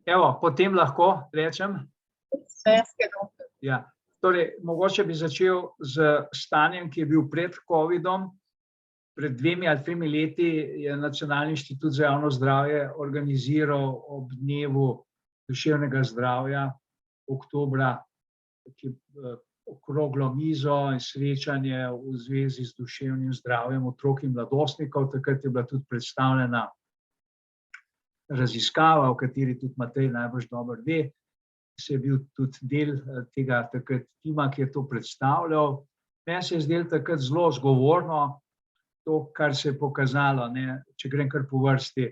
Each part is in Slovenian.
Evo, potem lahko rečem. Ja. Torej, mogoče bi začel z stanjem, ki je bil pred covidom. Pred 2 ali 3 leti je Nacionalni inštitut za javno zdravje organiziral ob dnevu duševnega zdravja oktobra okroglo mizo in srečanje v zvezi z duševnim zdravjem otrok in mladostnikov. Takrat je bila tudi predstavljena raziskava, o kateri tudi Matej najbrž dobro ve. Se je bil tudi del tega takrat tima, ki je to predstavljal. Meni se je zdelo takrat zelo zgovorno to, kar se je pokazalo, ne, če grem kar po vrsti,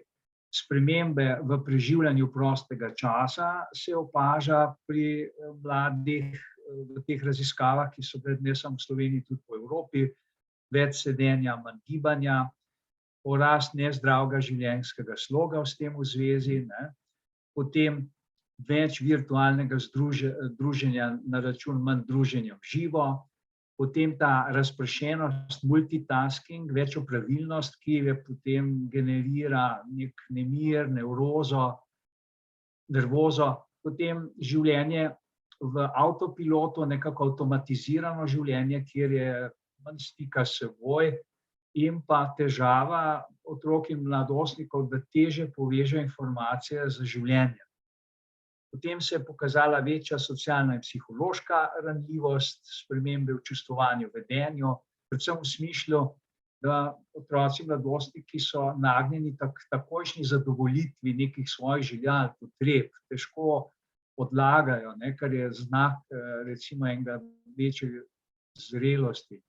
spremembe v preživljanju prostega časa se opaža pri mladih v teh raziskavah, ki so bile ne samo v Sloveniji, tudi po Evropi, več sedenja, manj gibanja, porast nezdravega življenjskega sloga s tem v zvezi, ne, potem več virtualnega druženja na račun manj druženja v živo, potem ta razpršenost, multitasking, več opravilnost, ki je potem generira nek nemir, nevrozo, nervozo, potem življenje v avtopilotu, nekako avtomatizirano življenje, kjer je manj stika s seboj in pa težava otrok in mladostnikov, da težje povežejo informacije z življenjem. Potem se je pokazala večja socialna in psihološka ranljivost, spremembe v čustvovanju, vedenju, predvsem v smislu, da otroci in mladostniki so nagnjeni takojšnji zadovoljitvi nekih svojih želja, potreb, težko odlagajo, ne, kar je znak recimo enega večje zrelosti.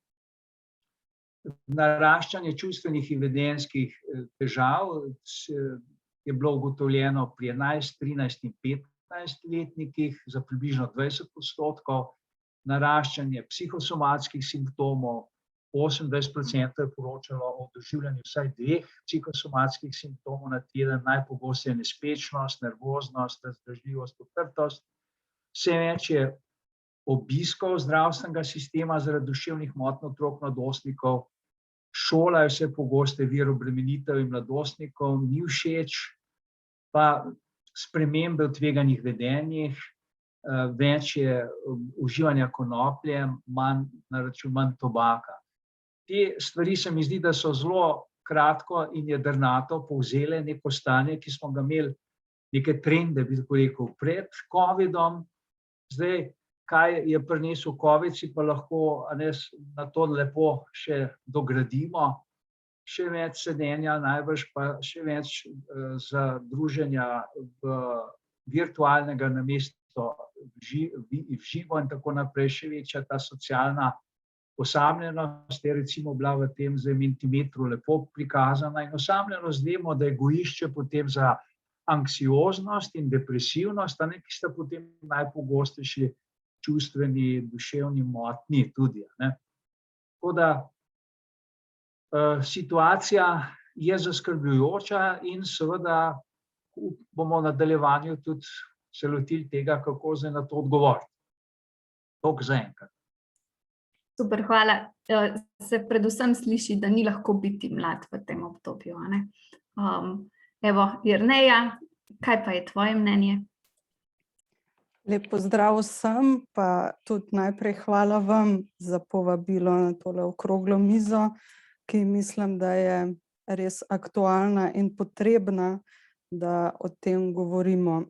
Naraščanje čustvenih in vedenjskih težav je bilo ugotovljeno pri 11, 13 in 15-letnikih za približno 20%, naraščanje psihosomatskih simptomov, 28% je poročalo o doživljanju vsaj 2 psihosomatskih simptomov na teden, najpogosteje nespečnost, nervoznost, razdražljivost, utrtost. Vse več je obiskov zdravstvenega sistema zaradi duševnih motenj otrok, mladostnikov, šola je vse pogosteje vir obremenitev in mladostnikov, ni všeč, pa spremembe v tveganih vedenjih, več je uživanja konoplje, na račun manj tobaka. Te stvari se mi zdi, da so zelo kratko in jedrnato povzele neko stanje, ki smo ga imeli, neke trende, bi tako rekel, pred covidom. Zdaj, kaj je prinesel covid, si pa lahko na to lepo še dogradimo. Še več sedenja, najbrž pa še več druženja virtualnega namesto v živo in tako naprej, še večja ta socialna osamljenost je recimo bila v tem Mentimetru lepo prikazana in osamljenost vemo, da je gojišče potem za anksioznost in depresivnost, ki sta potem najpogostejši čustveni, duševni motnji tudi, ne. Tako da situacija je zaskrbljujoča in seveda bomo v nadaljevanju tudi se lotili tega, kako zdaj na to odgovoriti. Toliko zaenkrat. Super, hvala. Se predvsem sliši, da ni lahko biti mlad v tem obdobju, a ne? Evo, Jerneja, kaj pa je tvoje mnenje? Lep pozdrav vsem, pa tudi najprej hvala vam za povabilo na tole okroglo mizo, ki mislim, da je res aktualna in potrebna, da o tem govorimo.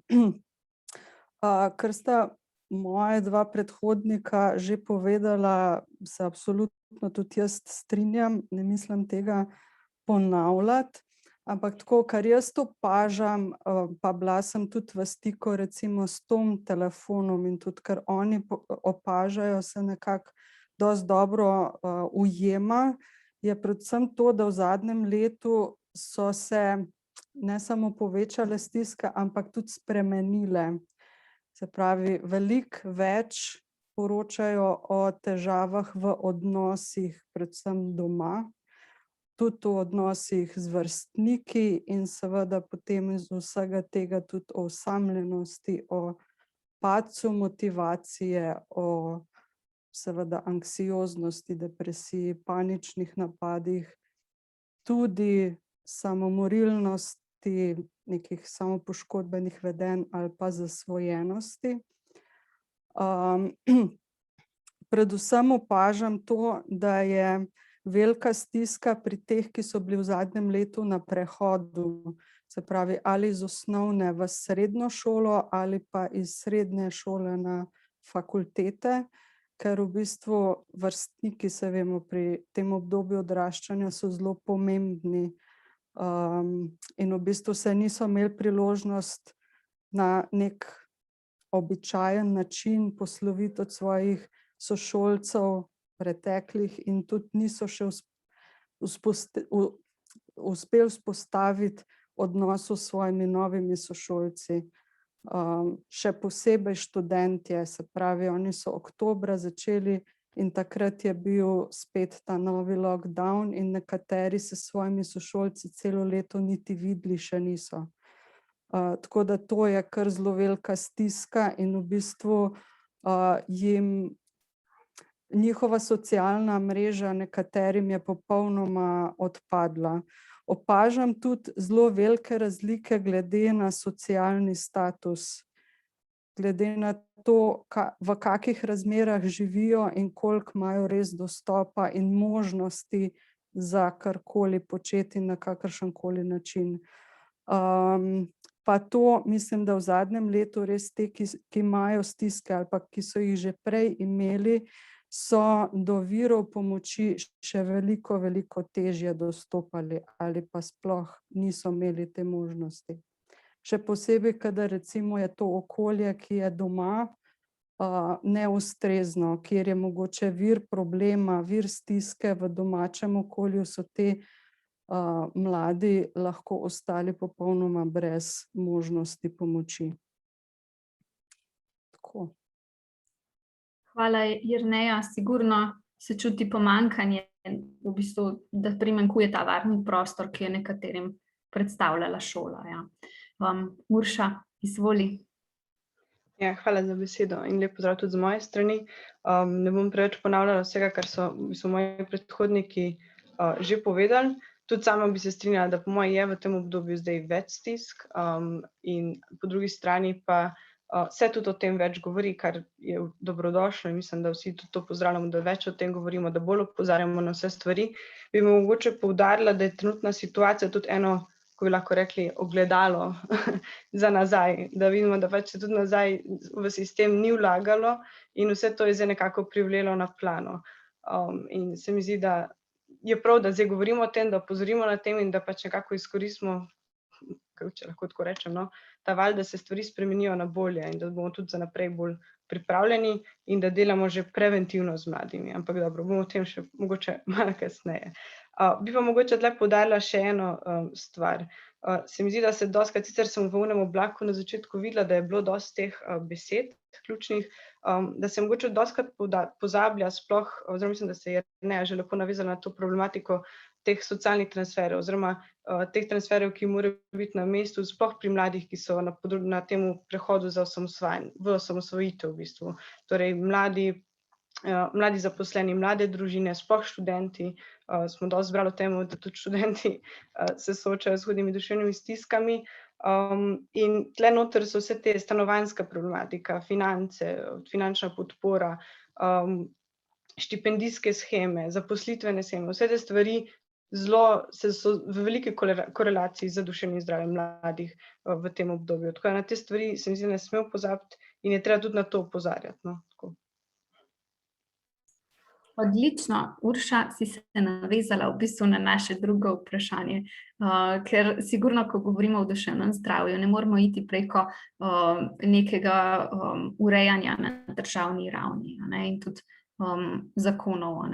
Ker sta moja 2 predhodnika že povedala, se absolutno tudi jaz strinjam, ne mislim tega ponavljati, ampak tako, kar jaz opažam, pa bila sem tudi v stiku recimo s Tom telefonom in tudi, kar oni opažajo, se nekako dosti dobro ujema, je predvsem to, da v zadnjem letu so se ne samo povečale stiske, ampak tudi spremenile. Se pravi, veliko več poročajo o težavah v odnosih, predvsem doma, tudi v odnosih z vrstniki in seveda potem iz vsega tega tudi o osamljenosti, o padcu motivacije, o seveda anksioznosti, depresiji, paničnih napadih, tudi samomorilnosti možnosti nekih samopoškodbenih vedenj ali pa zasvojenosti. Predvsem opažam to, da je velika stiska pri teh, ki so bili v zadnjem letu na prehodu, se pravi ali iz osnovne v srednjo šolo ali pa iz srednje šole na fakultete, ker v bistvu vrstniki, se vemo, pri tem obdobju odraščanja so zelo pomembni in v bistvu se niso imeli priložnost na nek običajen način posloviti od svojih sošolcev preteklih in tudi niso še uspeli vzpostaviti odnosov s svojimi novimi sošolci. Še posebej študentje, se pravi, oni so oktobra začeli in takrat je bil spet ta novi lockdown in nekateri se s svojimi sošolci celo leto niti videli še niso. Tako da to je kar zelo velika stiska in v bistvu jim njihova socialna mreža nekaterim je popolnoma odpadla. Opažam tudi zelo velike razlike glede na socialni status, glede na to, v kakih razmerah živijo in koliko imajo res dostopa in možnosti za karkoli početi na kakršenkoli način. Pa to mislim, da v zadnjem letu res te, ki imajo stiske ali pa ki so jih že prej imeli, so do virov pomoči še veliko težje dostopali ali pa sploh niso imeli te možnosti. Še posebej, kadar recimo je to okolje, ki je doma, neustrezno, kjer je mogoče vir problema, vir stiske v domačem okolju, so te mladi lahko ostali popolnoma brez možnosti pomoči. Tako. Hvala, Jerneja. Sigurno se čuti pomanjkanje, v bistvu, da primanjkuje ta varni prostor, ki je nekaterim predstavljala šola. Ja. Urša, izvoli. Ja, hvala za besedo in lep pozdrav tudi z moje strani. Ne bom preveč ponavljala vsega, kar so moji predhodniki že povedali. Tudi sama bi se strinjala, da po mojem je v tem obdobju zdaj več stisk in po drugi strani pa se tudi o tem več govori, kar je dobrodošlo in mislim, da vsi tudi to pozdravljamo, da več o tem govorimo, da bolj opozarjamo na vse stvari. Bi mogoče poudarila, da je trenutna situacija tudi eno, ko bi lahko rekli, ogledalo za nazaj, da vidimo, da pač se tudi nazaj v sistem ni vlagalo in vse to je zdaj nekako privlelo na plano. In se mi zdi, da je prav, da zdaj govorimo o tem, da opozorimo na tem in da pač nekako izkoristimo, če lahko tako rečem, ta val, da se stvari spremenijo na bolje in da bomo tudi za naprej bolj pripravljeni in da delamo že preventivno z mladimi. Ampak dobro, bomo o tem še mogoče malo kasneje. Bi pa mogoče tle poudarila še eno stvar. Se mi zdi, da se dostikrat, sicer sem v onem oblaku na začetku videla, da je bilo dosti teh besed ključnih, da se mogoče dostikrat pozablja sploh, oziroma mislim, da se je Jerneja že lepo navezala na to problematiko teh socialnih transferjev oziroma teh transferjev, ki morajo biti na mestu, sploh pri mladih, ki so na tem prehodu za v osamosvojitev v bistvu. Torej mladi zaposleni, mlade družine, sploh študenti, smo dosti brali o tem, da tudi študenti se soočajo s hudimi duševnimi stiskami. In tle noter so vse te stanovanjska problematika, finance, finančna podpora, štipendijske sheme, zaposlitvene sheme, vse te stvari so v veliki korelaciji z duševnim zdravjem mladih v tem obdobju. Tako da na te stvari se mi zdi, ne smemo pozabiti in je treba tudi na to opozarjati. Odlično, Urša, si se navezala v bistvu na naše drugo vprašanje, ker sigurno, ko govorimo o duševnem zdravju, ne moramo iti preko nekega urejanja na državni ravni in tudi zakonov.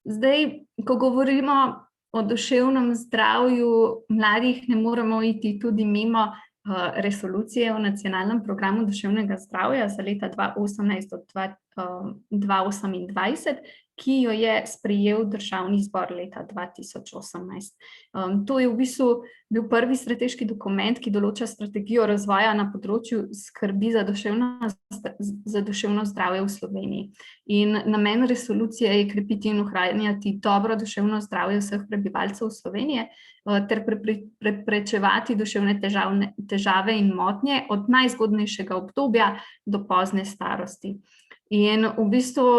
Zdaj, ko govorimo o duševnem zdravju mladih, ne moremo iti tudi mimo resolucije o nacionalnem programu duševnega zdravja za leta 2018 do 2028, ki jo je sprejel Državni zbor leta 2018. To je v bistvu bil prvi strateški dokument, ki določa strategijo razvoja na področju skrbi za duševno zdravje v Sloveniji. In namen resolucije je krepiti in ohranjati dobro duševno zdravje vseh prebivalcev Slovenije ter preprečevati duševne težave in motnje od najzgodnejšega obdobja do pozne starosti. In v bistvu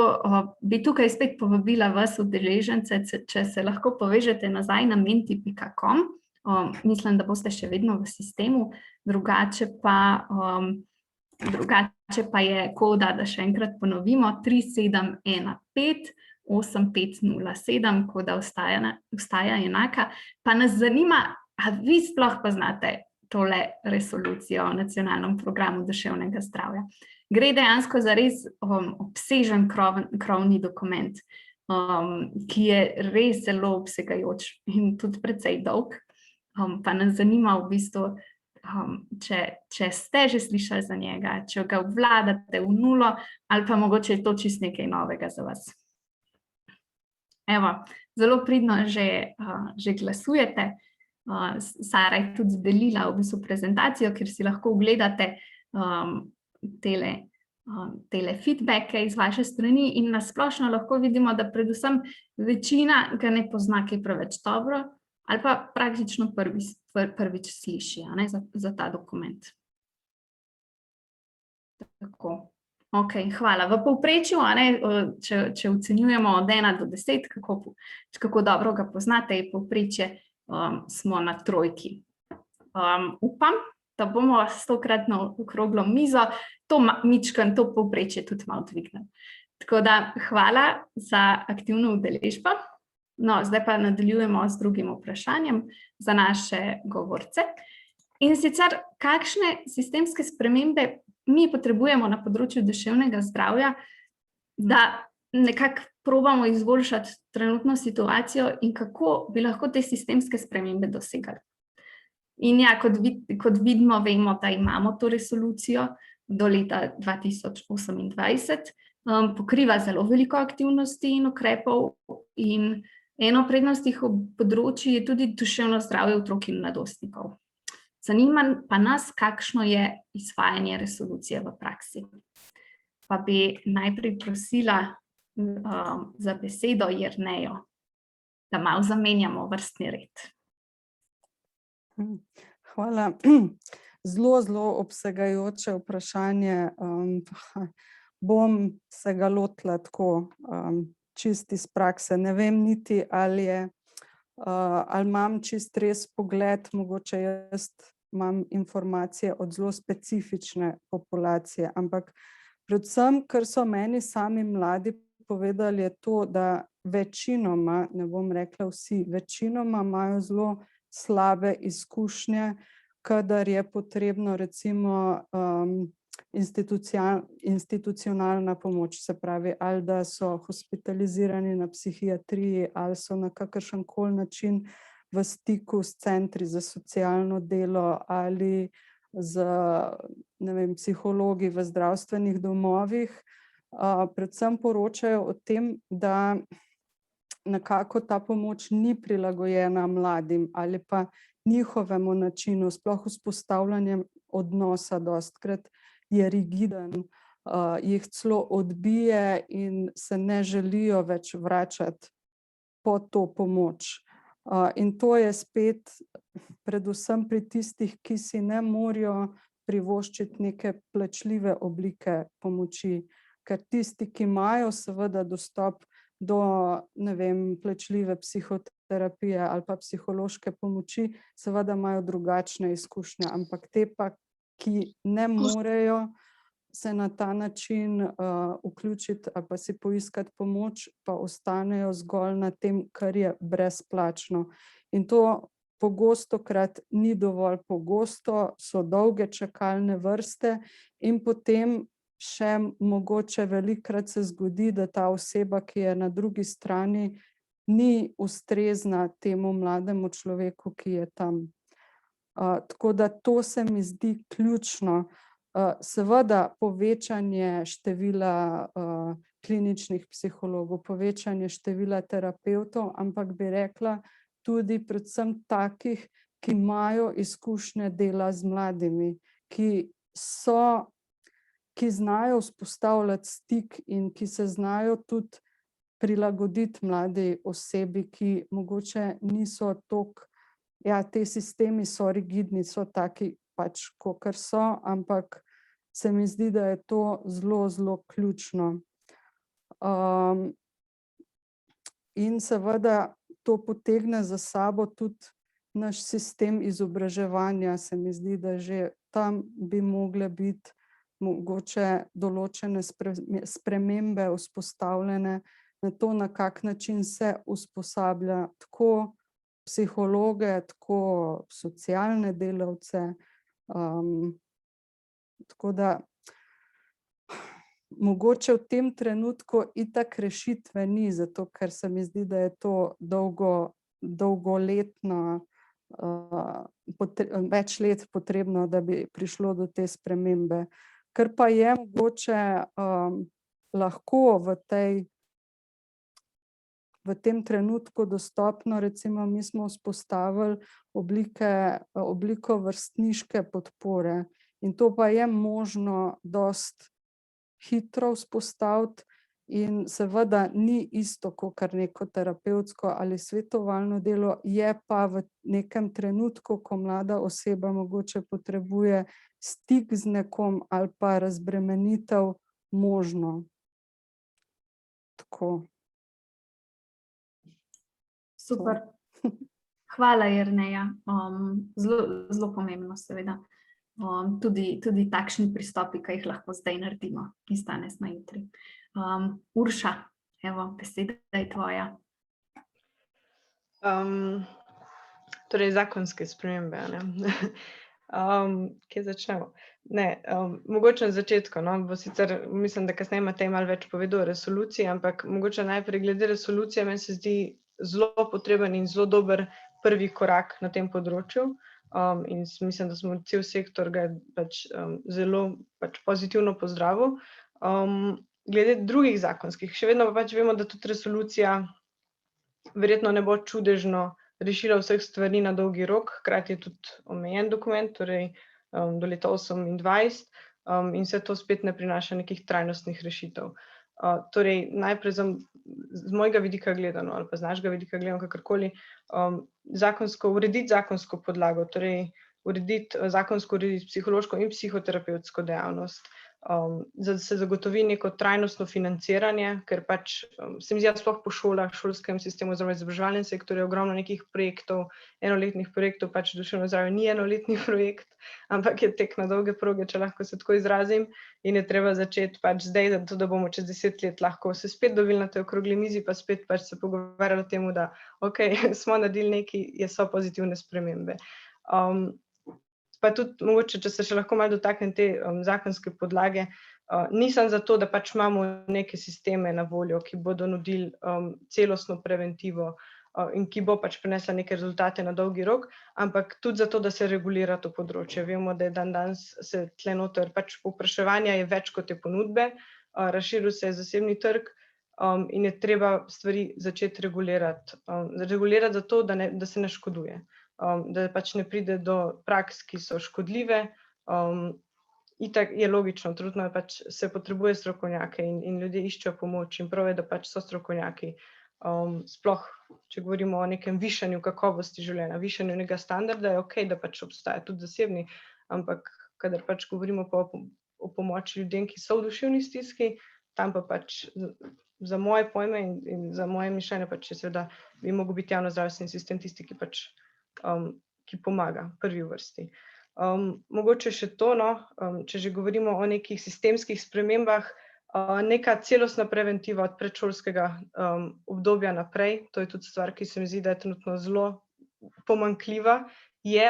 bi tukaj spet povabila vas udeležence, če se lahko povežete nazaj na menti.com. Mislim, da boste še vedno v sistemu, drugače pa je koda, da še enkrat ponovimo, 3715-8507, koda ostaja enaka. Pa nas zanima, a vi sploh poznate tole resolucijo o nacionalnem programu duševnega zdravja? Gre dejansko za res obsežen krovni dokument, ki je res zelo obsegajoč in tudi precej dolg. Pa nas zanima v bistvu, če ste že slišali za njega, če ga obvladate v nulo ali pa mogoče je to čisto nekaj novega za vas. Evo, zelo pridno že glasujete. Sara je tudi delila v bistvu prezentacijo, kjer si lahko ogledate tele feedbacke iz vaše strani in nasplošno lahko vidimo, da predvsem večina ga ne pozna kaj preveč dobro ali pa praktično prvič sliši za ta dokument. Tako, ok, hvala. V povprečju, če ocenjujemo od 1 do 10, kako dobro ga poznate, je povprečje, smo na 3. Upam, da bomo s tokratno okroglo mizo to povprečje tudi malo dvignili. Tako da hvala za aktivno udeležbo. No, zdaj pa nadaljujemo z drugim vprašanjem za naše govorce. In sicer, kakšne sistemske spremembe mi potrebujemo na področju duševnega zdravja, da nekako probamo izboljšati trenutno situacijo in kako bi lahko te sistemske spremembe dosegali. In ja, kot vidimo, vemo, da imamo to resolucijo do leta 2028, pokriva zelo veliko aktivnosti in ukrepov in eno prednostih področij je tudi duševno zdravje otrok in mladostnikov. Zanima pa nas, kakšno je izvajanje resolucije v praksi. Pa bi najprej prosila za besedo Jernejo, da malo zamenjamo vrstni red. Hvala. Zelo obsegajoče vprašanje. Bom se ga lotila tako čisto iz prakse. Ne vem niti, ali imam čist res pogled, mogoče jaz imam informacije od zelo specifične populacije, ampak predvsem, ker so meni sami mladi povedali, je to, da večinoma, ne bom rekla vsi, večinoma imajo zelo slabe izkušnje, kadar je potrebno recimo institucionalna pomoč, se pravi, ali da so hospitalizirani na psihiatriji, ali so na kakršenkoli način v stiku s centri za socialno delo ali z, ne vem, psihologi v zdravstvenih domovih, predvsem poročajo o tem, da nekako ta pomoč ni prilagojena mladim ali pa njihovemu načinu, sploh vzpostavljanjem odnosa dostikrat je rigiden, jih celo odbije in se ne želijo več vračati po to pomoč. In to je spet predvsem pri tistih, ki si ne morejo privoščiti neke plačljive oblike pomoči, ker tisti, ki imajo seveda dostop do, ne vem, plačljive psihoterapije ali pa psihološke pomoči, seveda imajo drugačne izkušnje, ampak te pa, ki ne morejo se na ta način vključiti ali pa si poiskati pomoč, pa ostanejo zgolj na tem, kar je brezplačno. In to pogostokrat ni dovolj pogosto, so dolge čakalne vrste in potem še mogoče velikokrat se zgodi, da ta oseba, ki je na drugi strani, ni ustrezna temu mlademu človeku, ki je tam. Tako da to se mi zdi ključno. Seveda povečanje števila kliničnih psihologov, povečanje števila terapevtov, ampak bi rekla tudi predvsem takih, ki imajo izkušnje dela z mladimi, ki znajo vzpostavljati stik in ki se znajo tudi prilagoditi mladi osebi, ki mogoče niso toliko, ja, te sistemi so rigidni, so taki pač, kakor so, ampak se mi zdi, da je to zelo, zelo ključno. In seveda to potegne za sabo tudi naš sistem izobraževanja. Se mi zdi, da že tam bi mogle biti mogoče določene spremembe vzpostavljene na to, na kak način se usposablja tako psihologe, tako socialne delavce. Tako da mogoče v tem trenutku itak rešitve ni, zato ker se mi zdi, da je to dolgoletno, več let potrebno, da bi prišlo do te spremembe. Ker pa je mogoče lahko v tem trenutku dostopno, recimo mi smo vzpostavili obliko vrstniške podpore in to pa je možno dosti hitro vzpostaviti in seveda ni isto kakor neko terapevtsko ali svetovalno delo, je pa v nekem trenutku, ko mlada oseba mogoče potrebuje stik z nekom ali pa razbremenitev, možno. Tako. Super. Hvala, Jerneja. Zelo pomembno, seveda. Tudi takšni pristopi, ki jih lahko zdaj naredimo, iz danes na jutri. Urša, evo, beseda je tvoja. Torej, zakonske spremembe, ne? Kje začnemo? Mogoče na začetku, no, bo sicer, mislim, da kasneje Matej malo več povedal o resoluciji, ampak mogoče najprej glede resolucije, meni se zdi zelo potreben in zelo dober prvi korak na tem področju. In mislim, da smo cel sektor ga zelo pozitivno pozdravil. Glede drugih zakonskih, še vedno pa vemo, da tudi resolucija verjetno ne bo čudežno rešila vseh stvari na dolgi rok, hkrati je tudi omejen dokument, torej do leta 2028, in vse to spet ne prinaša nekih trajnostnih rešitev. Torej, najprej z mojega vidika gledano ali pa z našega vidika gledano, kakorkoli, urediti zakonsko podlago, torej zakonsko urediti psihološko in psihoterapevtsko dejavnost, da se zagotovi neko trajnostno financiranje, ker se mi zdi, sploh po šolah, šolskem sistemu oziroma izobraževalnem sektorju je ogromno nekih projektov, enoletnih projektov, duševno zdravje ni enoletni projekt, ampak je tek na dolge proge, če lahko se tako izrazim, in je treba začeti zdaj, zato da bomo čez 10 let lahko se spet dobili na tej okrogli mizi, pa spet se pogovarjali o tem, da smo naredili nekaj, so pozitivne spremembe. Pa tudi mogoče, če se še lahko malo dotaknem te zakonske podlage, nisem za to, da imamo neke sisteme na voljo, ki bodo nudili celostno preventivo in ki bo prinesla neke rezultate na dolgi rok, ampak tudi zato, da se regulira to področje. Vemo, da je danes se tle noter povpraševanja je več kot je ponudbe, razširil se je zasebni trg in je treba stvari začeti regulirati. Regulirati zato, da se ne škoduje. Da ne pride do praks, ki so škodljive. Itak je logično, trenutno se potrebuje strokovnjake in ljudje iščejo pomoč in prav je, da so strokovnjaki. Sploh, če govorimo o nekem višanju kakovosti življenja, višanju nekega standarda, je da obstaja tudi zasebni, ampak kadar govorimo o pomoči ljudem, ki so v duševni stiski, tam pa za moje pojme in za moje mišljenje je seveda bi mogel biti javnozdravstveni sistem tisti, ki pomaga v prvi vrsti. Mogoče še to, če že govorimo o nekih sistemskih spremembah, neka celostna preventiva od predšolskega obdobja naprej, to je tudi stvar, ki se mi zdi, da je trenutno zelo pomanjkljiva,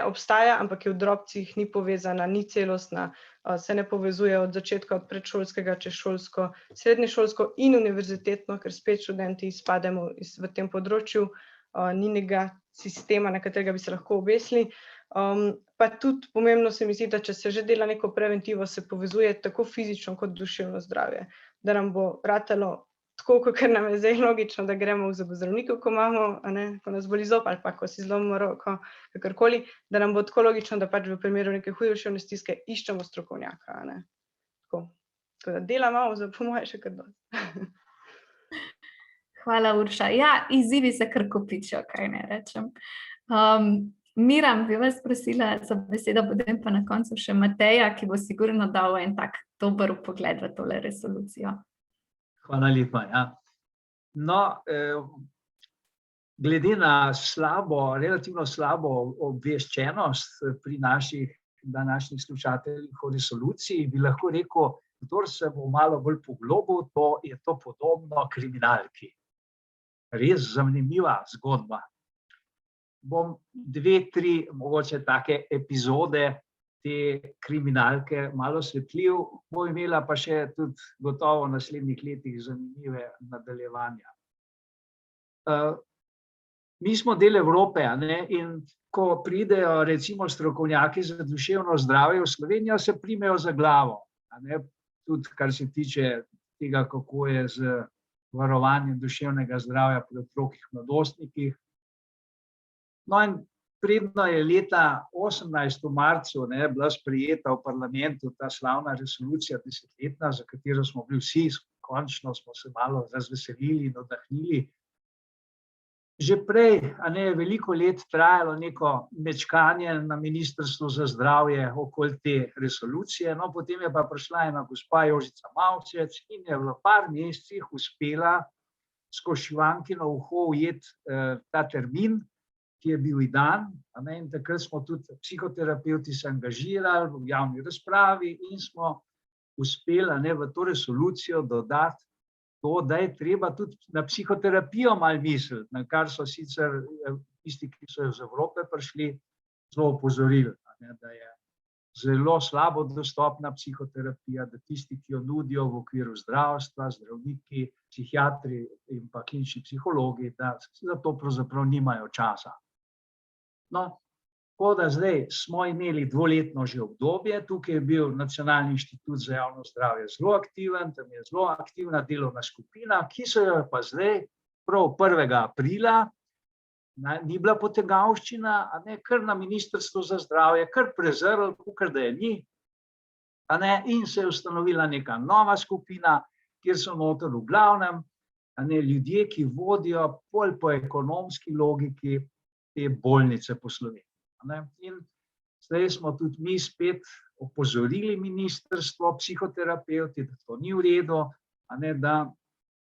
obstaja, ampak je v drobcih, ni povezana, ni celostna, se ne povezuje od začetka, od predšolskega čez šolsko, srednješolsko in univerzitetno, ker spet študenti izpademo v tem področju, ni nekega sistema, na katerega bi se lahko obesili. Pa tudi pomembno se mi zdi, da če se že dela neko preventivo, se povezuje tako fizično kot duševno zdravje. da nam bo ratalo tako, kot nam je zdaj logično, da gremo v zobozdravnika, ko imamo, ko nas boli zob ali pa ko si zlomimo roko, kakorkoli, da nam bo tako logično, da pač v primeru neke huje duševne stiske iščemo strokovnjaka. Tako da dela malo, za po moje še kar dosti. Hvala, Urša. Ja, izzivi se kar kopičijo, kaj ne rečem. Miram, bi vas prosila za besedo, potem pa na koncu še Mateja, ki bo sigurno dal en tak dober vpogled v tole resolucijo. Hvala lepa. Ja. No, glede na relativno slabo obveščenost pri naših današnjih slušateljih o resoluciji, bi lahko rekel, kdor se bo malo bolj poglobil, je to podobno kriminalki. Res zanimiva zgodba. Bom 2, 3 mogoče take epizode te kriminalke malo svetljiv, bo imela pa še tudi gotovo v naslednjih letih zanimive nadaljevanja. Mi smo del Evrope, in ko pridejo recimo strokovnjaki za duševno zdravje v Slovenijo, se primejo za glavo. Tudi kar se tiče tega, kako je z varovanjem duševnega zdravja pri otrocih in mladostnikih. No, in predno je leta 2018 v marcu bila sprejeta v parlamentu ta slavna resolucija 10-letna, za katero smo bili vsi, končno smo se malo razveselili in navdahnili. Že prej je veliko let trajalo neko mečkanje na Ministrstvu za zdravje okoli te resolucije, no potem je pa prišla ena gospa Jožica Mavčec in je v par mesecih uspela skozi šivankino uho ujeti ta termin, ki je bil dan, in takrat smo tudi psihoterapevti se angažirali v javni razpravi in smo uspeli v to resolucijo dodati to, da je treba tudi na psihoterapijo malo misliti, na kar so sicer tisti, ki so iz Evrope prišli, zelo opozorili, da je zelo slabo dostopna psihoterapija, da tisti, ki jo nudijo v okviru zdravstva, zdravniki, psihiatri in pa klinični psihologi, da za to pravzaprav nimajo časa. No, tako da zdaj smo imeli 2-letno že obdobje, tukaj je bil Nacionalni inštitut za javno zdravje zelo aktiven, tam je zelo aktivna delovna skupina, ki so jo pa zdaj prav 1. aprila, ni bila potegavščina, kar na Ministrstvu za zdravje, kar prezrli, kakor da je ni, in se je ustanovila neka nova skupina, kjer so noter v glavnem ljudje, ki vodijo bolj po ekonomski logiki te bolnice po Sloveniji. In zdaj smo tudi mi spet opozorili ministrstvo, psihoterapevti, da to ni v redu, da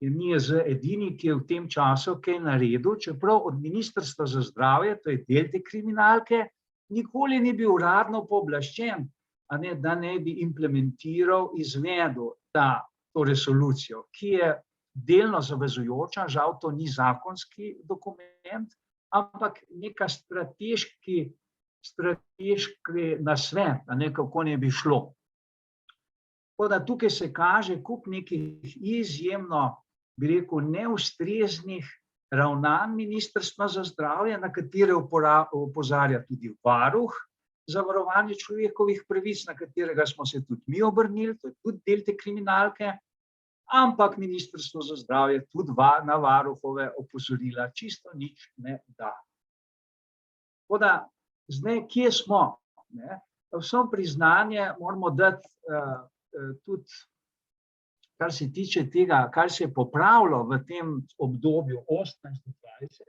je NIJZ edini, ki je v tem času kaj naredil, čeprav od Ministrstva za zdravje, to je del te kriminalke, nikoli ni bil uradno pooblaščen, da ne bi implementiral, izvedel to resolucijo, ki je delno zavezujoča, žal to ni zakonski dokument, ampak neka strateški nasvet, kako ne bi šlo. Tako da tukaj se kaže kup nekih izjemno, bi rekel, neustreznih ravnanj Ministrstva za zdravje, na katere opozarja tudi Varuh za varovanje človekovih pravic, na katerega smo se tudi mi obrnili, to je tudi del te kriminalke, ampak Ministrstvo za zdravje tudi na varuhove opozorila čisto nič ne da. Tako da, zdaj, kje smo? Vso priznanje moramo dati tudi, kar se tiče tega, kar se je popravilo v tem obdobju 18-20,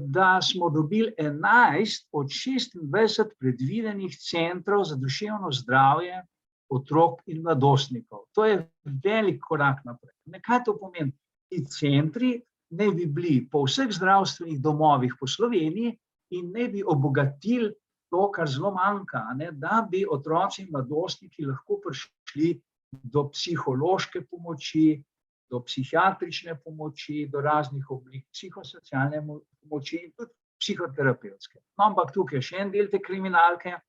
da smo dobili 11 od 26 predvidenih centrov za duševno zdravje otrok in mladostnikov. To je velik korak naprej. Kaj to pomeni? Ti centri naj bi bili po vseh zdravstvenih domovih po Sloveniji in naj bi obogatili to, kar zelo manjka, da bi otroci in mladostniki lahko prišli do psihološke pomoči, do psihiatrične pomoči, do raznih oblik psihosocialne pomoči in tudi psihoterapevtske. No, ampak tukaj je še en del te kriminalke,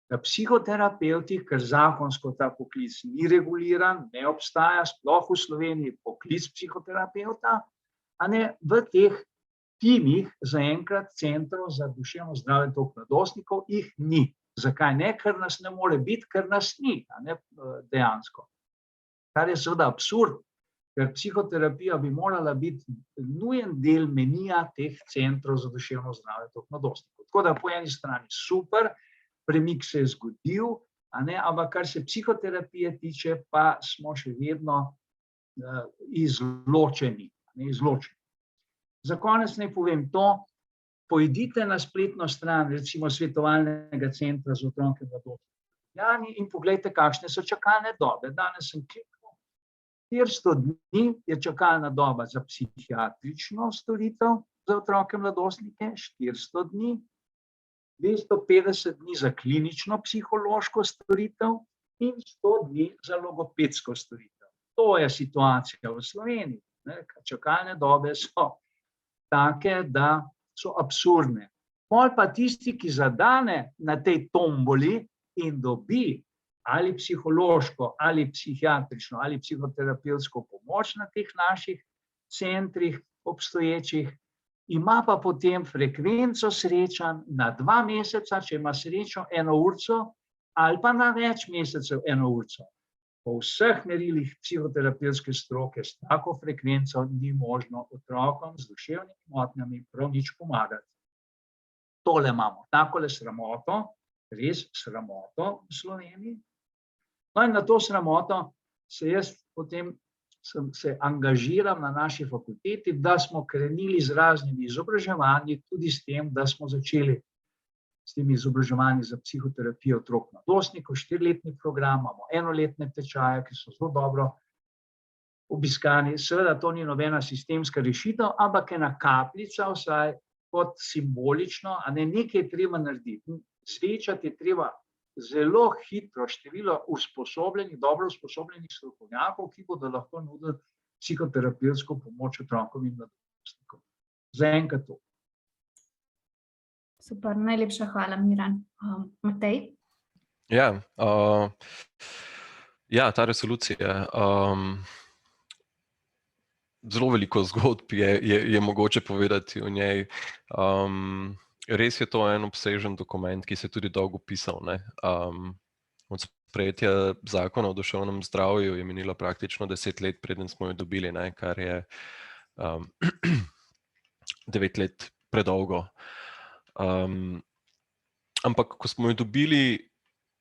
da psihoterapevti, ker zakonsko ta poklic ni reguliran, ne obstaja sploh v Sloveniji poklic psihoterapevta, v teh timih zaenkrat centrov za duševno zdravje otrok in mladostnikov jih ni. Zakaj ne? Ker nas ne more biti, ker nas ni, dejansko. kar je seveda absurd, ker psihoterapija bi morala biti nujen del menija teh centrov za duševno zdravje otrok in mladostnikov. Tako da po eni strani super, premik se je zgodil, ampak kar se psihoterapije tiče, pa smo še vedno izločeni. Za konec naj povem to, pojdite na spletno stran, recimo svetovalnega centra za otroke in mladostnike in poglejte, kakšne so čakalne dobe. Danes sem kliknil, 400 dni je čakalna doba za psihiatrično storitev za otroke in mladostnike, 400 dni, 250 dni za klinično psihološko storitev in 100 dni za logopedsko storitev. To je situacija v Sloveniji. Čakalne dobe so take, da so absurdne. Pol pa tisti, ki zadane na tej tomboli in dobi ali psihološko, ali psihiatrično, ali psihoterapevtsko pomoč na teh naših centrih obstoječih, ima pa potem frekvenco srečanj na 2 meseca, če ima srečo 1 urico, ali pa na več mesecev 1 urico. Po vseh merilih psihoterapevtske stroke s tako frekvenco ni možno otrokom z duševnimi motnjami prav nič pomagati. Tole imamo, takole sramoto, res sramoto v Sloveniji. No in na to sramoto se jaz potem se angažiram na naši fakulteti, da smo krenili z raznimi izobraževanji, tudi s tem, da smo začeli s temi izobraževanji za psihoterapijo otrok in mladostnikov, 4-letni program, imamo 1-letne tečaje, ki so zelo dobro obiskani. Seveda to ni nobena sistemska rešitev, ampak ena kapljica, vsaj kot simbolično, nekaj je treba narediti. Srečati je treba zelo hitro število usposobljenih, dobro usposobljenih strokovnjakov, ki bodo lahko nudili psihoterapevtsko pomoč otrokom in mladostnikom. Zaenkrat to. Super, najlepša hvala, Miran. Matej? Ja, ta resolucija. Zelo veliko zgodb je mogoče povedati o njej. Res je to en obsežen dokument, ki se je tudi dolgo pisal. Od sprejetja zakona o duševnem zdravju je minilo praktično 10 let, preden smo jo dobili, kar je 9 let predolgo. Ampak ko smo jo dobili,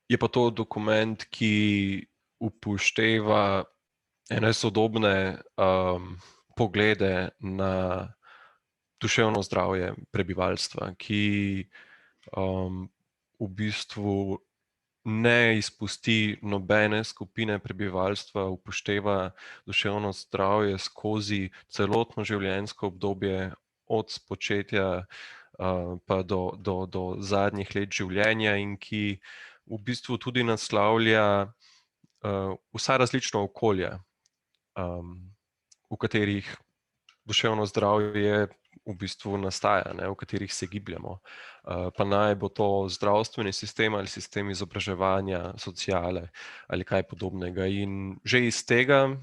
je pa to dokument, ki upošteva ene sodobne poglede na duševno zdravje prebivalstva, ki v bistvu ne izpusti nobene skupine prebivalstva, upošteva duševno zdravje skozi celotno življenjsko obdobje, od spočetja pa do zadnjih let življenja, in ki v bistvu tudi naslavlja vsa različna okolja, v katerih duševno zdravje v bistvu nastaja, v katerih se gibljamo. Pa naj bo to zdravstveni sistem ali sistem izobraževanja, sociale ali kaj podobnega. In že iz tega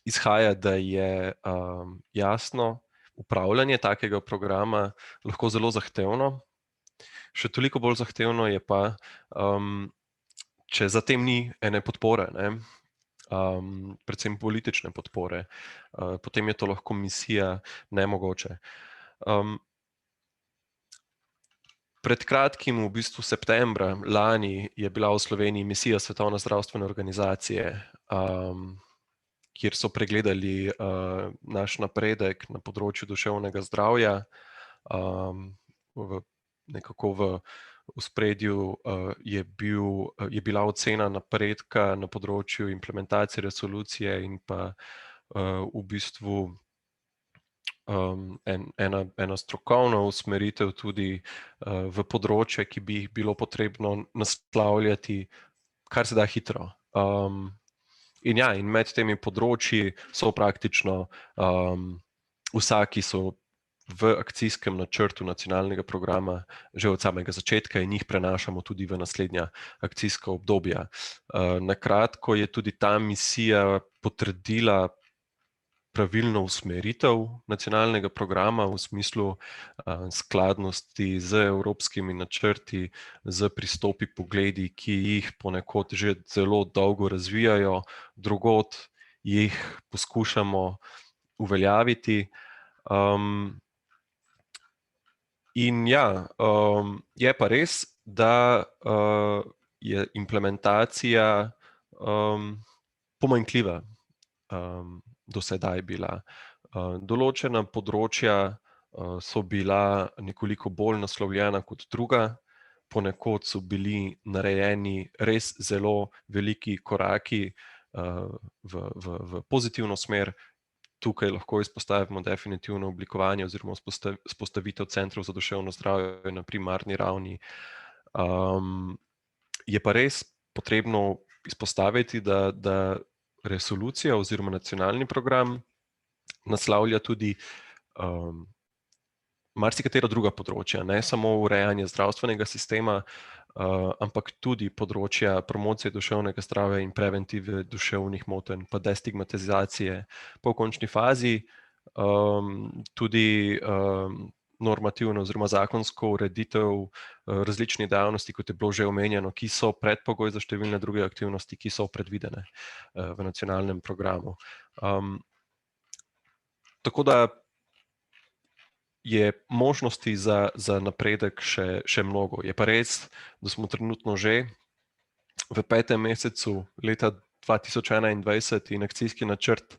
izhaja, da je jasno upravljanje takega programa lahko zelo zahtevno. Še toliko bolj zahtevno je pa, če za tem ni ene podpore, predvsem politične podpore, potem je to lahko misija nemogoče. Pred kratkim, v bistvu septembra lani, je bila v Sloveniji misija Svetovne zdravstvene organizacije, kjer so pregledali naš napredek na področju duševnega zdravja. Nekako v ospredju je bila ocena napredka na področju implementacije resolucije in pa v bistvu ena strokovna usmeritev tudi v področje, ki bi jih bilo potrebno naslavljati kar se da hitro. In med temi področji so praktično vsa, ki so v akcijskem načrtu nacionalnega programa že od samega začetka, in jih prenašamo tudi v naslednja akcijska obdobja. Na kratko je tudi ta misija potrdila pravilno usmeritev nacionalnega programa v smislu skladnosti z evropskimi načrti, z pristopi, pogledi, ki jih ponekod že zelo dolgo razvijajo, drugod jih poskušamo uveljaviti. In ja, je pa res, da je implementacija pomanjkljiva do sedaj bila. Določena področja so bila nekoliko bolj naslovljena kot druga, ponekod so bili narejeni res zelo veliki koraki v pozitivno smer. Tukaj lahko izpostavimo definitivno oblikovanje oziroma vzpostavitev centrov za duševno zdravje na primarni ravni. Je pa res potrebno izpostaviti, da resolucija oziroma nacionalni program naslavlja tudi marsikatera druga področja, ne samo urejanje zdravstvenega sistema, ampak tudi področja promocije duševnega zdravja in preventive duševnih motenj, pa destigmatizacije, pa v končni fazi tudi normativno oziroma zakonsko ureditev različnih dejavnosti, kot je bilo že omenjeno, ki so predpogoj za številne druge aktivnosti, ki so predvidene v nacionalnem programu. Tako da je možnosti za napredek še mnogo. Je pa res, da smo trenutno že v 5. mesecu leta 2021 in akcijski načrt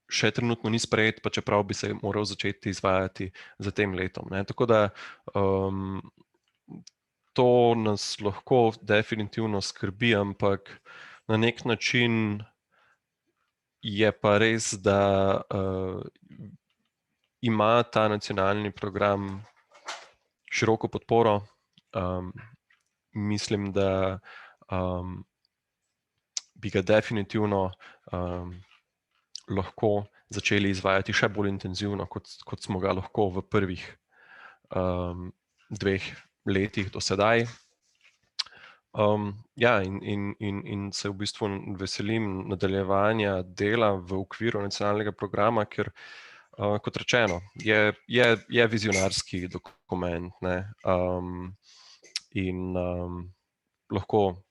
še trenutno ni sprejet, pa čeprav bi se moral začeti izvajati za tem letom. Tako da to nas lahko definitivno skrbi, ampak na nek način je pa res, da ima ta nacionalni program široko podporo. Mislim, da bi ga definitivno lahko začeli izvajati še bolj intenzivno, kot smo ga lahko v prvih 2 letih do sedaj. Ja, in se v bistvu veselim nadaljevanja dela v okviru nacionalnega programa, ker kot rečeno, je vizionarski dokument, ne? In lahko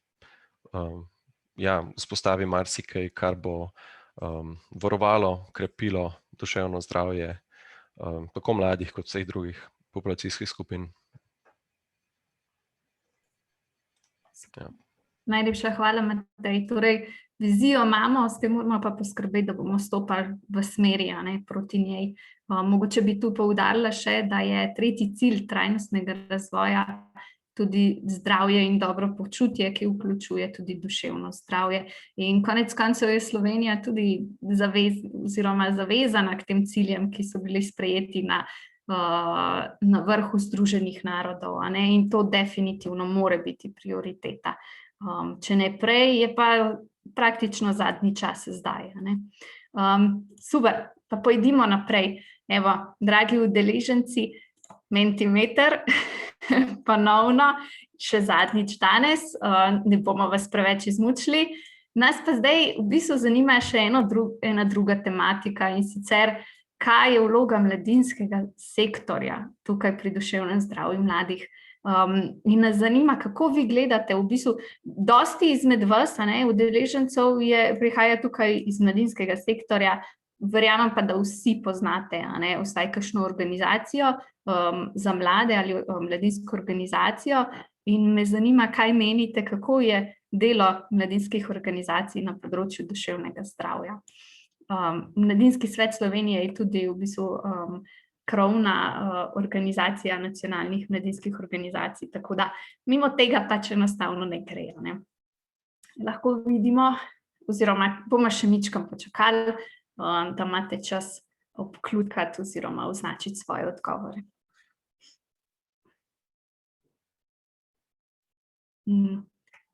vzpostavi marsikaj, kar bo varovalo, krepilo duševno zdravje tako mladih kot vseh drugih populacijskih skupin. Ja. Najlepša hvala, Matej. Torej, vizijo imamo, s tem moramo pa poskrbeti, da bomo stopali v smeri proti njej. Mogoče bi tu poudarila še, da je 3. cilj trajnostnega razvoja tudi zdravje in dobro počutje, ki vključuje tudi duševno zdravje. In konec koncev je Slovenija tudi zavezana k tem ciljem, ki so bili sprejeti na vrhu Združenih narodov, in to definitivno mora biti prioriteta. Če ne prej, je pa praktično zadnji čas zdaj. Super, pa pojdimo naprej. Evo, dragi udeleženci, Mentimeter, ponovno, še zadnjič danes, ne bomo vas preveč izmučili. Nas pa zdaj v bistvu zanima še ena druga tematika, in sicer, kaj je vloga mladinskega sektorja tukaj pri duševnem zdravju mladih. In nas zanima, kako vi gledate, v bistvu, dosti izmed vas, udeležencev prihaja tukaj iz mladinskega sektorja, verjamem pa, da vsi poznate, vsaj kakšno organizacijo za mlade ali mladinsko organizacijo, in me zanima, kaj menite, kako je delo mladinskih organizacij na področju duševnega zdravja. Mladinski svet Slovenije je tudi v bistvu krovna organizacija nacionalnih mladinskih organizacij, tako da mimo tega pač enostavno ne gre. Lahko vidimo, oziroma bomo še mičkam počakali, da imate čas obkljukati oziroma označiti svoje odgovore.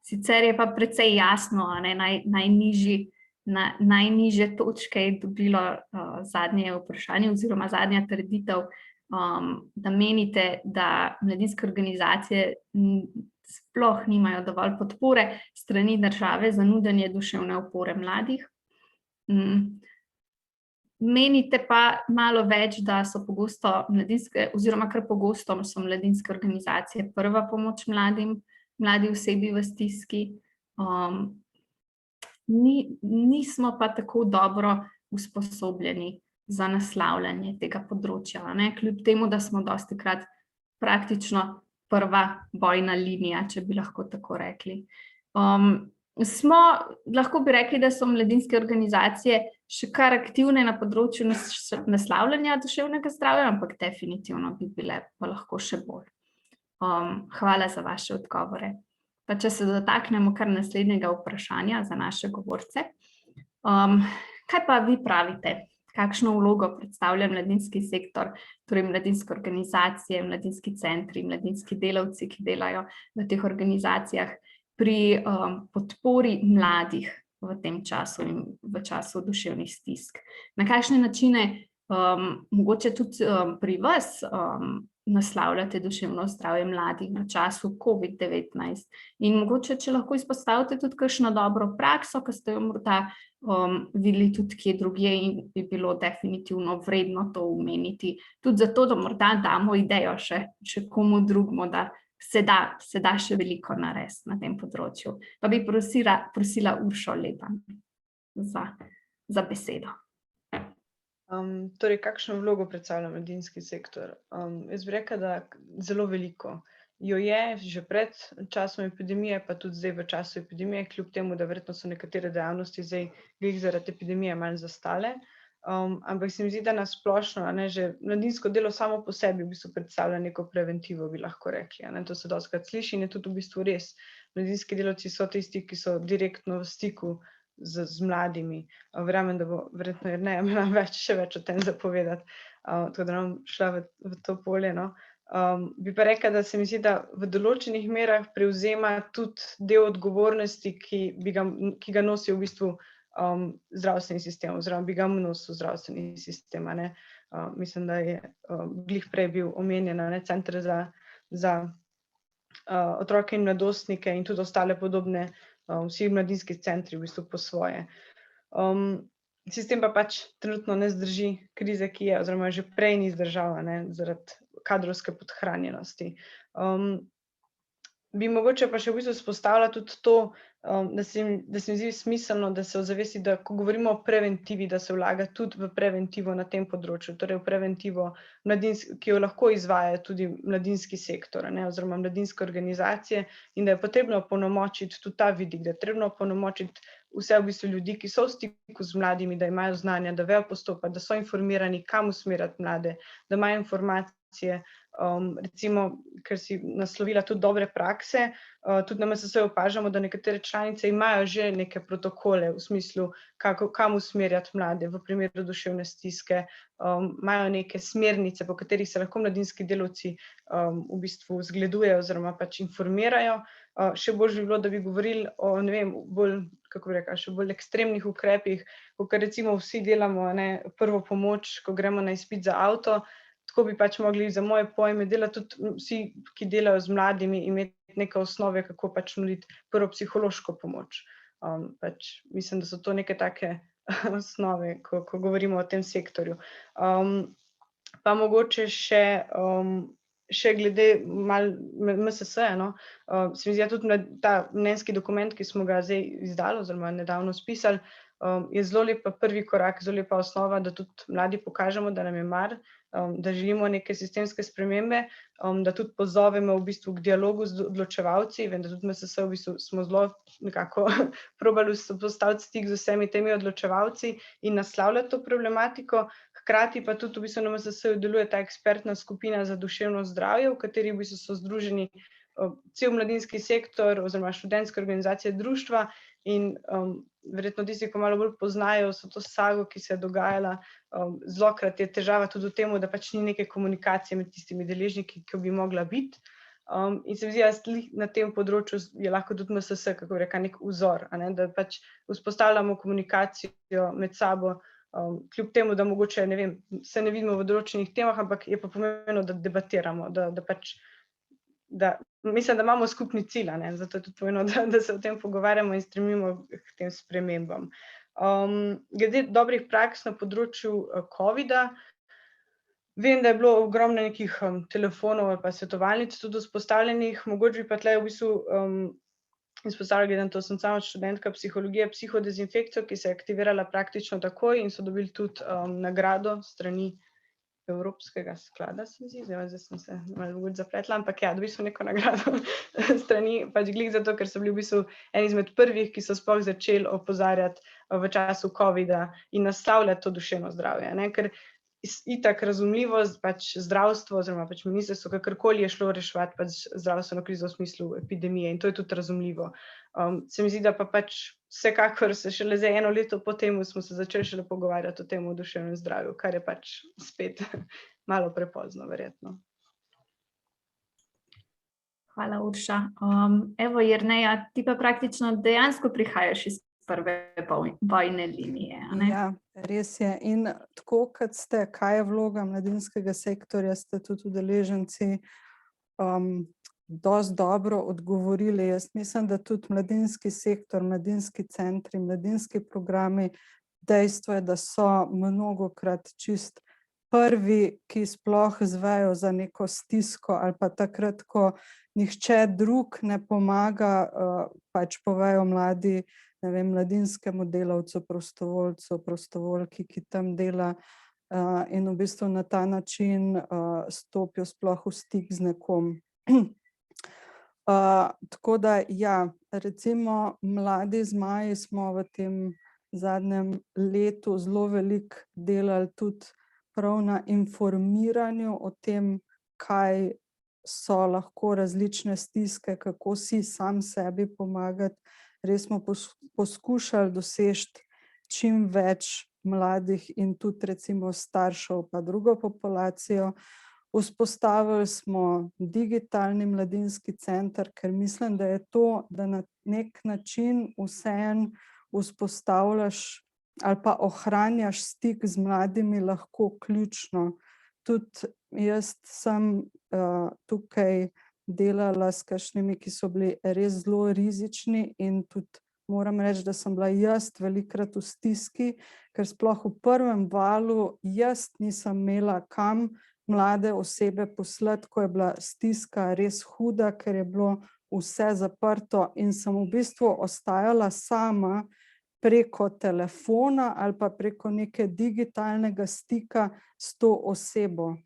Sicer je pa precej jasno, najnižje točke je dobilo zadnje vprašanje oziroma zadnja trditev, da menite, da mladinske organizacije sploh nimajo dovolj podpore strani države za nudenje duševne opore mladih. Menite pa malo več, da so pogosto mladinske, oziroma kar pogosto so mladinske organizacije prva pomoč mladi osebi v stiski. Nismo pa tako dobro usposobljeni za naslavljanje tega področja, ne? Kljub temu, da smo dostikrat praktično prva bojna linija, če bi lahko tako rekli. Lahko bi rekli, da so mladinske organizacije še kar aktivne na področju naslavljanja duševnega zdravja, ampak definitivno bi bile pa lahko še bolj. Hvala za vaše odgovore. Pa če se dotaknemo kar naslednjega vprašanja za naše govorce. Kaj pa vi pravite? Kakšno vlogo predstavlja mladinski sektor, torej mladinske organizacije, mladinski centri, mladinski delavci, ki delajo v teh organizacijah pri podpori mladih v tem času in v času duševnih stisk? Na kakšne načine mogoče tudi pri vas naslavljate duševno zdravje mladih na času COVID-19? In mogoče, če lahko izpostavite tudi kakšno dobro prakso, ki ste jo morda videli tudi kje drugje in bi bilo definitivno vredno to omeniti, tudi zato, da morda damo idejo še komu drugmu, da se da še veliko narediti na tem področju. Pa bi prosila Uršo Leban za besedo. Torej, kakšno vlogo predstavlja mladinski sektor? Jaz bi rekla, da zelo veliko. Jo je že pred časom epidemije, pa tudi zdaj v času epidemije, kljub temu, da verjetno so nekatere dejavnosti zdaj zaradi epidemije manj zastale. Ampak se mi zdi, da na splošno, že mladinsko delo samo po sebi v bistvu predstavlja neko preventivo, bi lahko rekli. To se dostikrat sliši in je tudi v bistvu res. Mladinski delavci so tisti, ki so direktno v stiku z mladimi. Verjamem, da bo verjetno Jerneja imela še več o tem zapovedati, tako da nam šla v to polje. Bi pa rekla, da se mi zdi, da v določenih merah prevzema tudi del odgovornosti, ki ga nosi v bistvu zdravstveni sistem, oziroma bi ga nosil zdravstveni sistem. Mislim, da je glih prej bil omenjen Center za otroke in mladostnike in tudi ostale podobne, vsi mladinski centri v bistvu po svoje. Sistem pa pač trenutno ne zdrži krize, ki je, oziroma že prej ni zdržal, zaradi kadrovske podhranjenosti. Bi mogoče pa še v bistvu izpostavila tudi to, da se mi zdi smiselno, da se ozavesti, da ko govorimo o preventivi, da se vlaga tudi v preventivo na tem področju, torej v preventivo, ki jo lahko izvaja tudi mladinski sektor, oziroma mladinske organizacije, in da je potrebno opolnomočiti tudi ta vidik, da je potrebno opolnomočiti vse v bistvu ljudi, ki so v stiku z mladimi, da imajo znanja, da vejo postopati, da so informirani, kam usmerjati mlade, da imajo informacije. Recimo, ker si naslovila tudi dobre prakse, tudi na MSS opažamo, da nekatere članice imajo že neke protokole v smislu, kam usmerjati mlade v primeru duševne stiske, imajo neke smernice, po katerih se lahko mladinski delavci v bistvu zgledujejo oziroma pač informirajo. Še bolj bi bilo, da bi govorili o, ne vem, bolj, kako bi rekla, še bolj ekstremnih ukrepih, kot recimo vsi delamo prvo pomoč, ko gremo na izpit za avto. Tako bi pač mogli za moje pojme delati tudi vsi, ki delajo z mladimi, imeti neke osnove, kako pač nuditi prvo psihološko pomoč. Mislim, da so to neke take osnove, ko govorimo o tem sektorju. Pa mogoče še glede MSS-ja, se mi zdi tudi ta mnenjski dokument, ki smo ga zdaj izdali oziroma nedavno spisali, je zelo lep prvi korak, zelo lepa osnova, da tudi mladi pokažemo, da nam je mar, da želimo neke sistemske spremembe, da tudi pozovemo v bistvu k dialogu z odločevalci. Vem, da tudi MSS v bistvu smo zelo nekako probali postaviti stik z vsemi temi odločevalci in naslavljati to problematiko. Hkrati pa tudi v bistvu na MSS deluje ta ekspertna skupina za duševno zdravje, v kateri v bistvu so združeni cel mladinski sektor oziroma študentske organizacije, društva in verjetno tisti, ki malo bolj poznajo, so to sago, ki se je dogajala. Zlokrat je težava tudi v tem, da pač ni neke komunikacije med tistimi deležniki, ki bi mogla biti. In se mi zdi, da na tem področju je lahko tudi MSS, kako bi rekla, nek vzor, da pač vzpostavljamo komunikacijo med sabo, kljub temu, da mogoče, ne vem, se ne vidimo v določenih temah, ampak je pa pomembno, da debatiramo, mislim, da imamo skupni cilj, zato je tudi pomembno, da se o tem pogovarjamo in stremimo k tem spremembam. Glede dobrih praks na področju COVID-a, vem, da je bilo ogromno nekih telefonov ali pa svetovalnic tudi vzpostavljenih, mogoče bi pa tle v bistvu izpostavila, glede na to, sem sama študentka psihologije, psihodezinfekcijo, ki se je aktivirala praktično takoj in so dobili tudi nagrado strani Evropskega sklada, se mi zdi, zdaj sem se malo zapletla, ampak ja, dobili so neko nagrado strani, pač glih zato, ker so bili v bistvu eni izmed prvih, ki so sploh začeli opozarjati v času COVID-a in naslavljati to duševno zdravje, ne, ker itak razumljivo, pač zdravstvo oziroma pač ministrstvo, kakorkoli je šlo reševati pač zdravstveno krizo v smislu epidemije in to je tudi razumljivo. Se mi zdi, da pa pač vsekakor se šele za 1 leto po tem smo se začeli šele pogovarjati o tem o duševnem zdravju, kar je pač spet malo prepozno verjetno. Hvala, Urša. Evo, Jerneja, ti pa praktično dejansko prihajaš iz prve bojne linije, a ne? Ja, res je. In tako, kot ste, kaj je vloga mladinskega sektorja, ste tudi udeleženci dosti dobro odgovorili. Jaz mislim, da tudi mladinski sektor, mladinski centri, mladinski programi, dejstvo je, da so mnogokrat čist prvi, ki sploh zvejo za neko stisko ali pa takrat, ko nihče drug ne pomaga, pač povejo mladi, ne vem, mladinskemu delavcu, prostovoljcu, prostovoljki, ki tam dela in v bistvu na ta način stopijo sploh v stik z nekom. Tako da, ja, recimo Mladi zmaji smo v tem zadnjem letu zelo veliko delali tudi prav na informiranju o tem, kaj so lahko različne stiske, kako si sam sebi pomagati. Res smo poskušali doseči čim več mladih in tudi recimo staršev pa drugo populacijo. Vzpostavili smo digitalni mladinski center, ker mislim, da je to, da na nek način vseeno vzpostavljaš ali pa ohranjaš stik z mladimi lahko ključno. Tudi jaz sem tukaj delala s kakšnimi, ki so bili res zelo rizični in tudi moram reči, da sem bila jaz velikokrat v stiski, ker sploh v prvem valu jaz nisem imela kam mlade osebe poslati, ko je bila stiska res huda, ker je bilo vse zaprto in sem v bistvu ostajala sama preko telefona ali pa preko neke digitalnega stika s to osebo.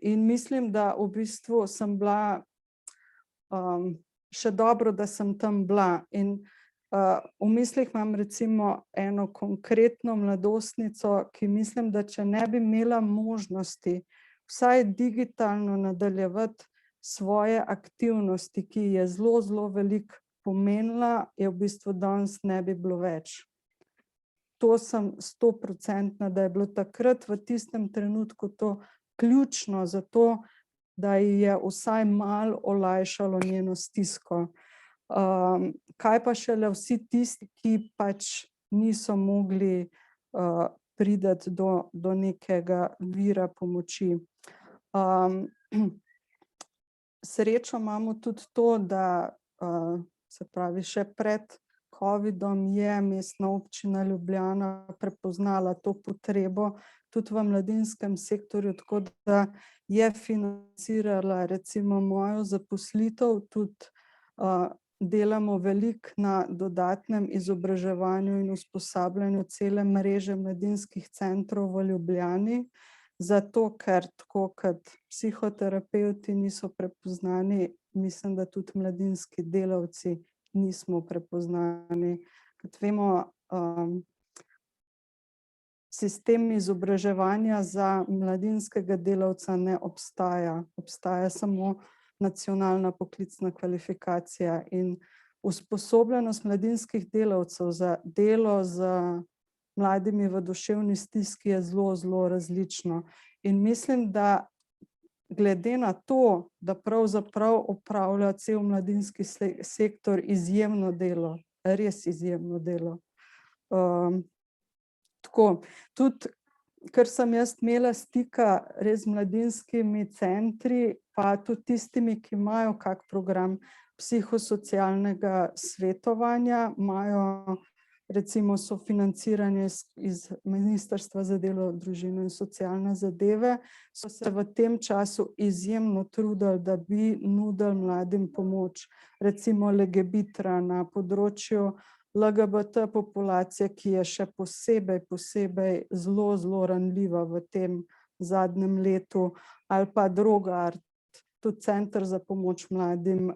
In mislim, da v bistvu sem bila še dobro, da sem tam bila. In v mislih imam recimo eno konkretno mladostnico, ki mislim, da če ne bi imela možnosti vsaj digitalno nadaljevati svoje aktivnosti, ki je zelo, zelo veliko pomenila, je v bistvu danes ne bi bilo več. To sem 100%, da je bilo takrat v tistem trenutku to ključno za to, da ji je vsaj malo olajšalo njeno stisko. Kaj pa šele vsi tisti, ki pač niso mogli priti do nekega vira pomoči. Srečo imamo tudi to, da se pravi, še pred COVID-om je Mestna občina Ljubljana prepoznala to potrebo tudi v mladinskem sektorju, tako da je financirala recimo mojo zaposlitev, tudi delamo veliko na dodatnem izobraževanju in usposabljanju cele mreže mladinskih centrov v Ljubljani, zato ker tako kot psihoterapevti niso prepoznani, mislim, da tudi mladinski delavci nismo prepoznani. Kot vemo, sistem izobraževanja za mladinskega delavca ne obstaja. Obstaja samo nacionalna poklicna kvalifikacija in usposobljenost mladinskih delavcev za delo z mladimi v duševni stiski je zelo, zelo različno. In mislim, da glede na to, da pravzaprav opravlja cel mladinski sektor izjemno delo, res izjemno delo. Tako, tudi, ker sem jaz imela stika res z mladinskimi centri, pa tudi tistimi, ki imajo kak program psihosocialnega svetovanja, imajo recimo sofinanciranje iz Ministrstva za delo, družino in socialne zadeve, so se v tem času izjemno trudili, da bi nudili mladim pomoč, recimo Legebitra na področju LGBT populacije, ki je še posebej zelo ranljiva v tem zadnjem letu, ali pa Drogart, tudi Center za pomoč mladim,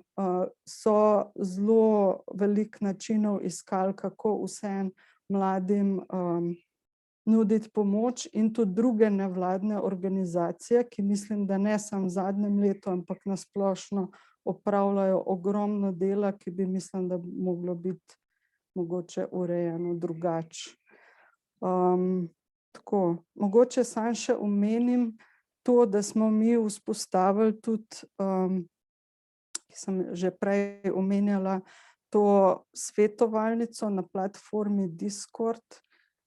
so zelo veliko načinov iskali, kako vseeno mladim nuditi pomoč, in tudi druge nevladne organizacije, ki mislim, da ne samo v zadnjem letu, ampak na splošno opravljajo ogromno dela, ki bi mislim, da moglo biti mogoče urejeno drugače. Tako, mogoče samo še omenim to, da smo mi vzpostavili tudi, ki sem že prej omenjala, to svetovalnico na platformi Discord,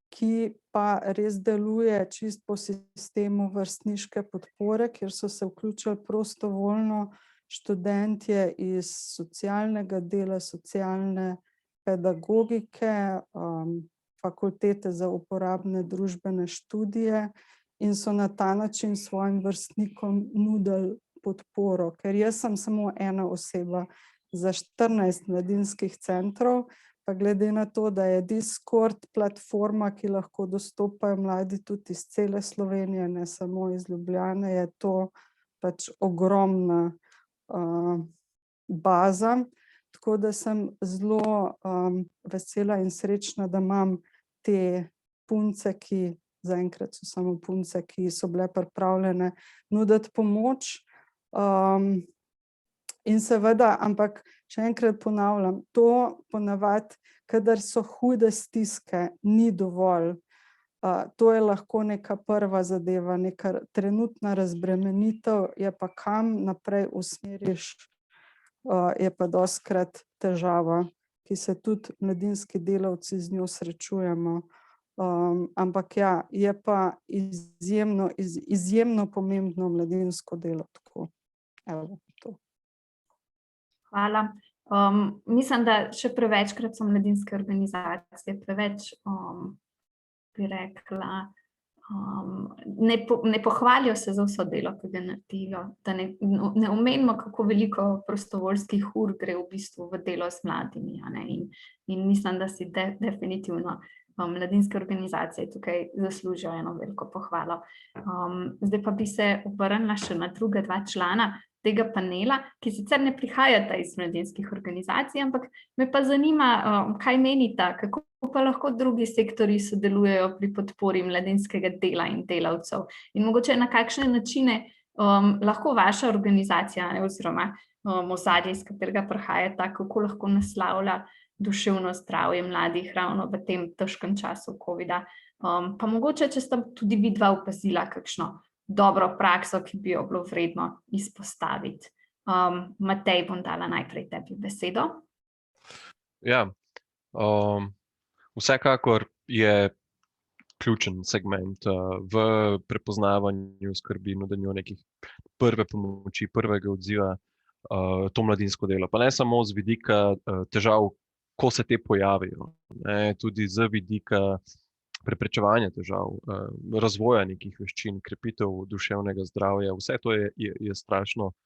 ki pa res deluje čisto po sistemu vrstniške podpore, kjer so se vključili prostovoljno študentje iz socialnega dela, socialne pedagogike, fakultete za uporabne družbene študije, in so na ta način svojim vrstnikom nudili podporo. Ker jaz sem samo ena oseba za 14 mladinskih centrov, pa glede na to, da je Discord platforma, ki lahko dostopajo mladi tudi iz cele Slovenije, ne samo iz Ljubljane, je to pač ogromna baza. Tako da sem zelo vesela in srečna, da imam te punce, ki zaenkrat so samo punce, ki so bile pripravljene nuditi pomoč. In seveda, ampak še enkrat ponavljam, to ponavadi, kadar so hude stiske, ni dovolj. To je lahko neka prva zadeva, neka trenutna razbremenitev, je pa kam naprej usmeriš, je pa dostikrat težava, ki se tudi mladinski delavci z njo srečujemo. Ampak ja, je pa izjemno pomembno mladinsko delo. Tako. Evo, to. Hvala. Mislim, da še prevečkrat so mladinske organizacije preveč, bi rekla, ne pohvalijo se za vso delo, ki ga naredijo, da ne omenimo, kako veliko prostovoljskih ur gre v bistvu v delo s mladimi, a ne, in mislim, da si definitivno mladinske organizacije tukaj zaslužijo eno veliko pohvalo. Zdaj pa bi se obrnila še na druga dva člana tega panela, ki sicer ne prihajata iz mladinskih organizacij, ampak me pa zanima, kaj menita, kako pa lahko drugi sektorji sodelujejo pri podpori mladinskega dela in delavcev. In mogoče na kakšne načine lahko vaša organizacija, oziroma ozadje, iz katerega prihajata, kako lahko naslavlja duševno zdravje mladih ravno v tem težkem času covida. Pa mogoče, če sta tudi vidva opazila kakšno dobro prakso, ki bi jo bilo vredno izpostaviti. Matej, bom dala najprej tebi besedo. Ja, vsekakor je ključen segment v prepoznavanju skrbi, nudenju nekih prve pomoči, prvega odziva, to mladinsko delo. Pa ne samo z vidika težav, ko se te pojavijo, ne, tudi z vidika preprečevanja težav, razvoja nekih veščin, krepitev duševnega zdravja, vse to je strašno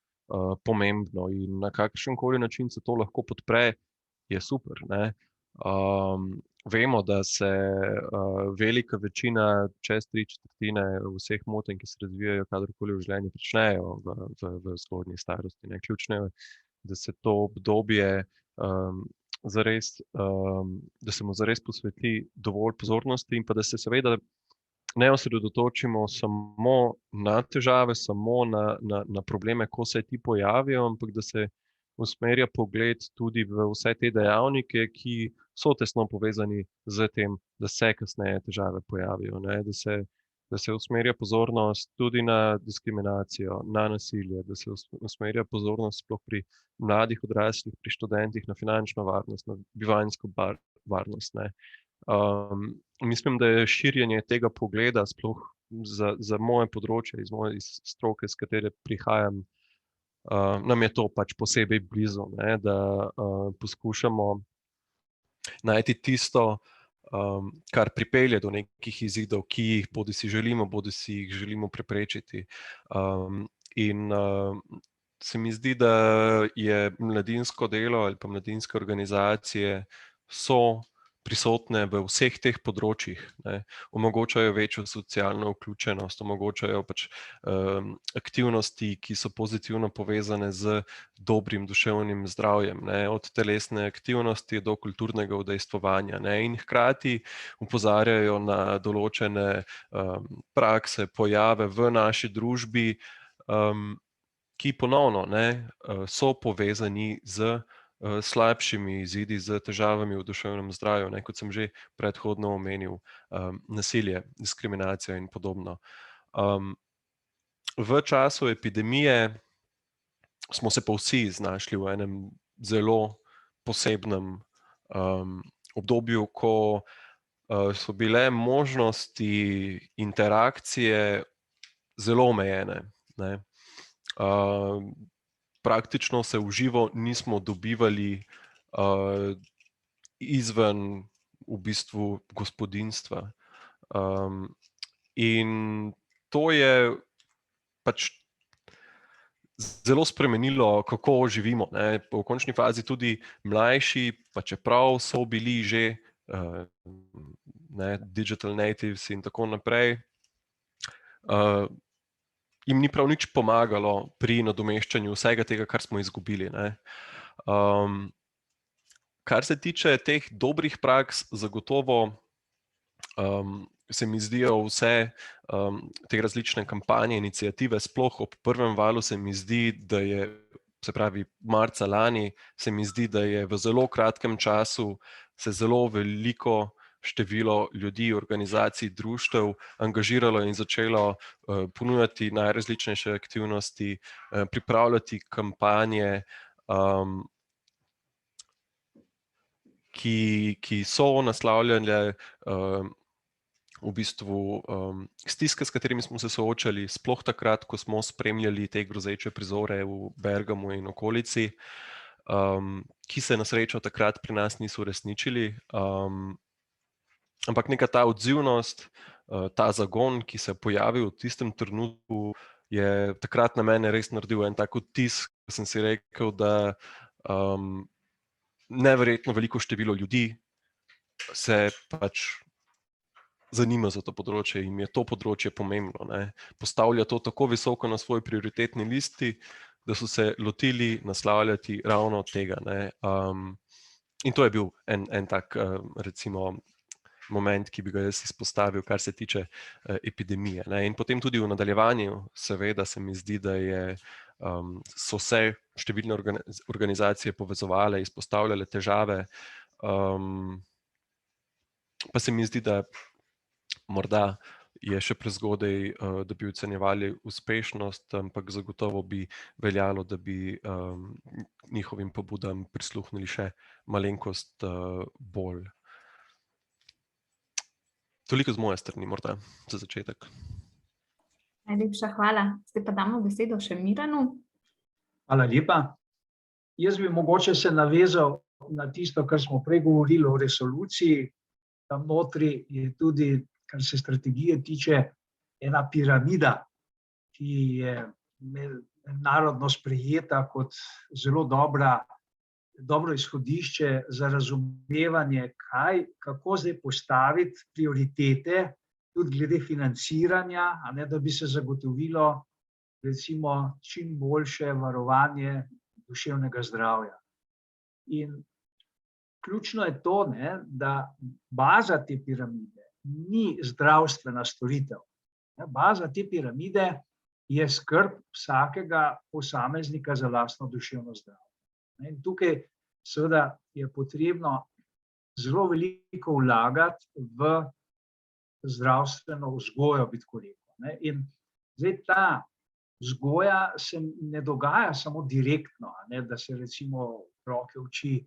pomembno, in na kakršenkoli način se to lahko podpre, je super, ne. Vemo, da se velika večina, čez 3/4 vseh motenj, ki se razvijajo kadarkoli v življenju, pričnejo v zgodnji starosti, ne. Ključno je, da se to obdobje da se mu zares posveti dovolj pozornosti, in pa da se seveda ne osredotočimo samo na težave, samo na probleme, ko se ti pojavijo, ampak da se usmerja pogled tudi v vse te dejavnike, ki so tesno povezani z tem, da se kasneje težave pojavijo, ne, da se usmerja pozornost tudi na diskriminacijo, na nasilje, da se usmerja pozornost sploh pri mladih odraslih, pri študentih, na finančno varnost, na bivanjsko varnost, ne. Mislim, da je širjenje tega pogleda sploh za moje področje, iz stroke, s katere prihajam, nam je to pač posebej blizu, ne, da poskušamo najti tisto kar pripelje do nekih izidov, ki jih bodisi želimo, bodisi jih želimo preprečiti. In se mi zdi, da je mladinsko delo ali pa mladinske organizacije so prisotne v vseh teh področjih, omogočajo večjo socialno vključenost, omogočajo pač aktivnosti, ki so pozitivno povezane z dobrim duševnim zdravjem, od telesne aktivnosti do kulturnega udejstvovanja, in hkrati opozarjajo na določene prakse, pojave v naši družbi, ki ponovno so povezani z slabšimi izidi, z težavami v duševnem zdravju, kot sem že predhodno omenil, nasilje, diskriminacija in podobno. V času epidemije smo se pa vsi znašli v enem zelo posebnem obdobju, ko so bile možnosti interakcije zelo omejene. Praktično se v živo nismo dobivali izven v bistvu gospodinjstva. In to je pač zelo spremenilo, kako živimo. V končni fazi tudi mlajši, pa čeprav so bili že digital natives in tako naprej, jim ni prav nič pomagalo pri nadomeščanju vsega tega, kar smo izgubili. Kar se tiče teh dobrih praks, zagotovo se mi zdijo vse te različne kampanje, iniciative, sploh ob prvem valu se mi zdi, da je, se pravi marca lani, se mi zdi, da je v zelo kratkem času se zelo veliko število ljudi, organizacij, društev angažiralo in začelo ponujati najrazličnejše aktivnosti, pripravljati kampanje, ki so naslavljale v bistvu stiske, s katerimi smo se soočali, sploh takrat, ko smo spremljali te grozeče prizore v Bergamu in okolici, ki se na srečo takrat pri nas niso uresničili. Ampak neka ta odzivnost, ta zagon, ki se je pojavil v tistem trenutku, je takrat na mene res naredil en tak vtis, ko sem si rekel, da neverjetno veliko število ljudi se pač zanima za to področje in je to področje pomembno. Postavlja to tako visoko na svoj prioritetni listi, da so se lotili naslavljati ravno tega. In to je bil en tak, recimo, moment, ki bi ga jaz izpostavil, kar se tiče epidemije. In potem tudi v nadaljevanju, seveda se mi zdi, da so se številne organizacije povezovale, izpostavljale težave, pa se mi zdi, da morda je še prezgodaj, da bi ocenjevali uspešnost, ampak zagotovo bi veljalo, da bi njihovim pobudam prisluhnili še malenkost bolj. Toliko z moje strani, morda, za začetek. Najlepša hvala. Zdaj pa damo besedo še Miranu. Hvala lepa. Jaz bi mogoče se navezal na tisto, kar smo prej govorili o resoluciji. Tam notri je tudi, kar se strategije tiče, ena piramida, ki je mednarodno sprejeta kot zelo dobro izhodišče za razumevanje, kako zdaj postaviti prioritete, tudi glede financiranja, da bi se zagotovilo recimo čim boljše varovanje duševnega zdravja. In ključno je to, da baza te piramide ni zdravstvena storitev. Baza te piramide je skrb vsakega posameznika za lastno duševno zdravje. In tukaj seveda je potrebno zelo veliko vlagati v zdravstveno vzgojo, bi tako rekel. In zdaj ta vzgoja se ne dogaja samo direktno, da se recimo otroke uči,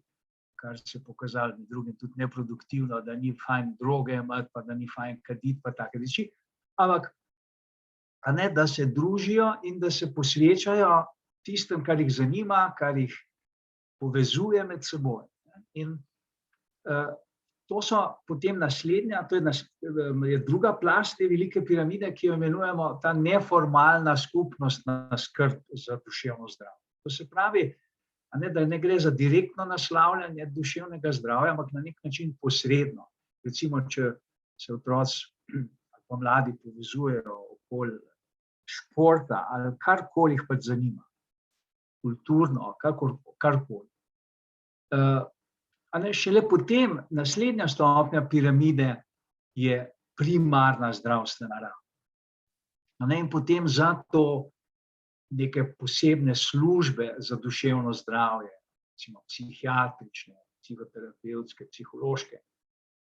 kar se je pokazalo med drugim tudi neproduktivno, da ni fajn droge imeti, pa da ni fajn kaditi, pa take reči, ampak da se družijo in da se posvečajo tistem, kar jih zanima, kar jih povezuje med seboj. In To so potem naslednja, to je druga plast te velike piramide, ki jo imenujemo ta neformalna skupnostna skrb za duševno zdravje. To se pravi, da ne gre za direktno naslavljanje duševnega zdravja, ampak na nek način posredno. Recimo, če se otroci ali pa mladi povezujejo okoli športa ali karkoli jih pač zanima, kulturno, karkoli. Šele potem naslednja stopnja piramide je primarna zdravstvena raven. In potem za to neke posebne službe za duševno zdravje, recimo psihiatrične, psihoterapevtske, psihološke.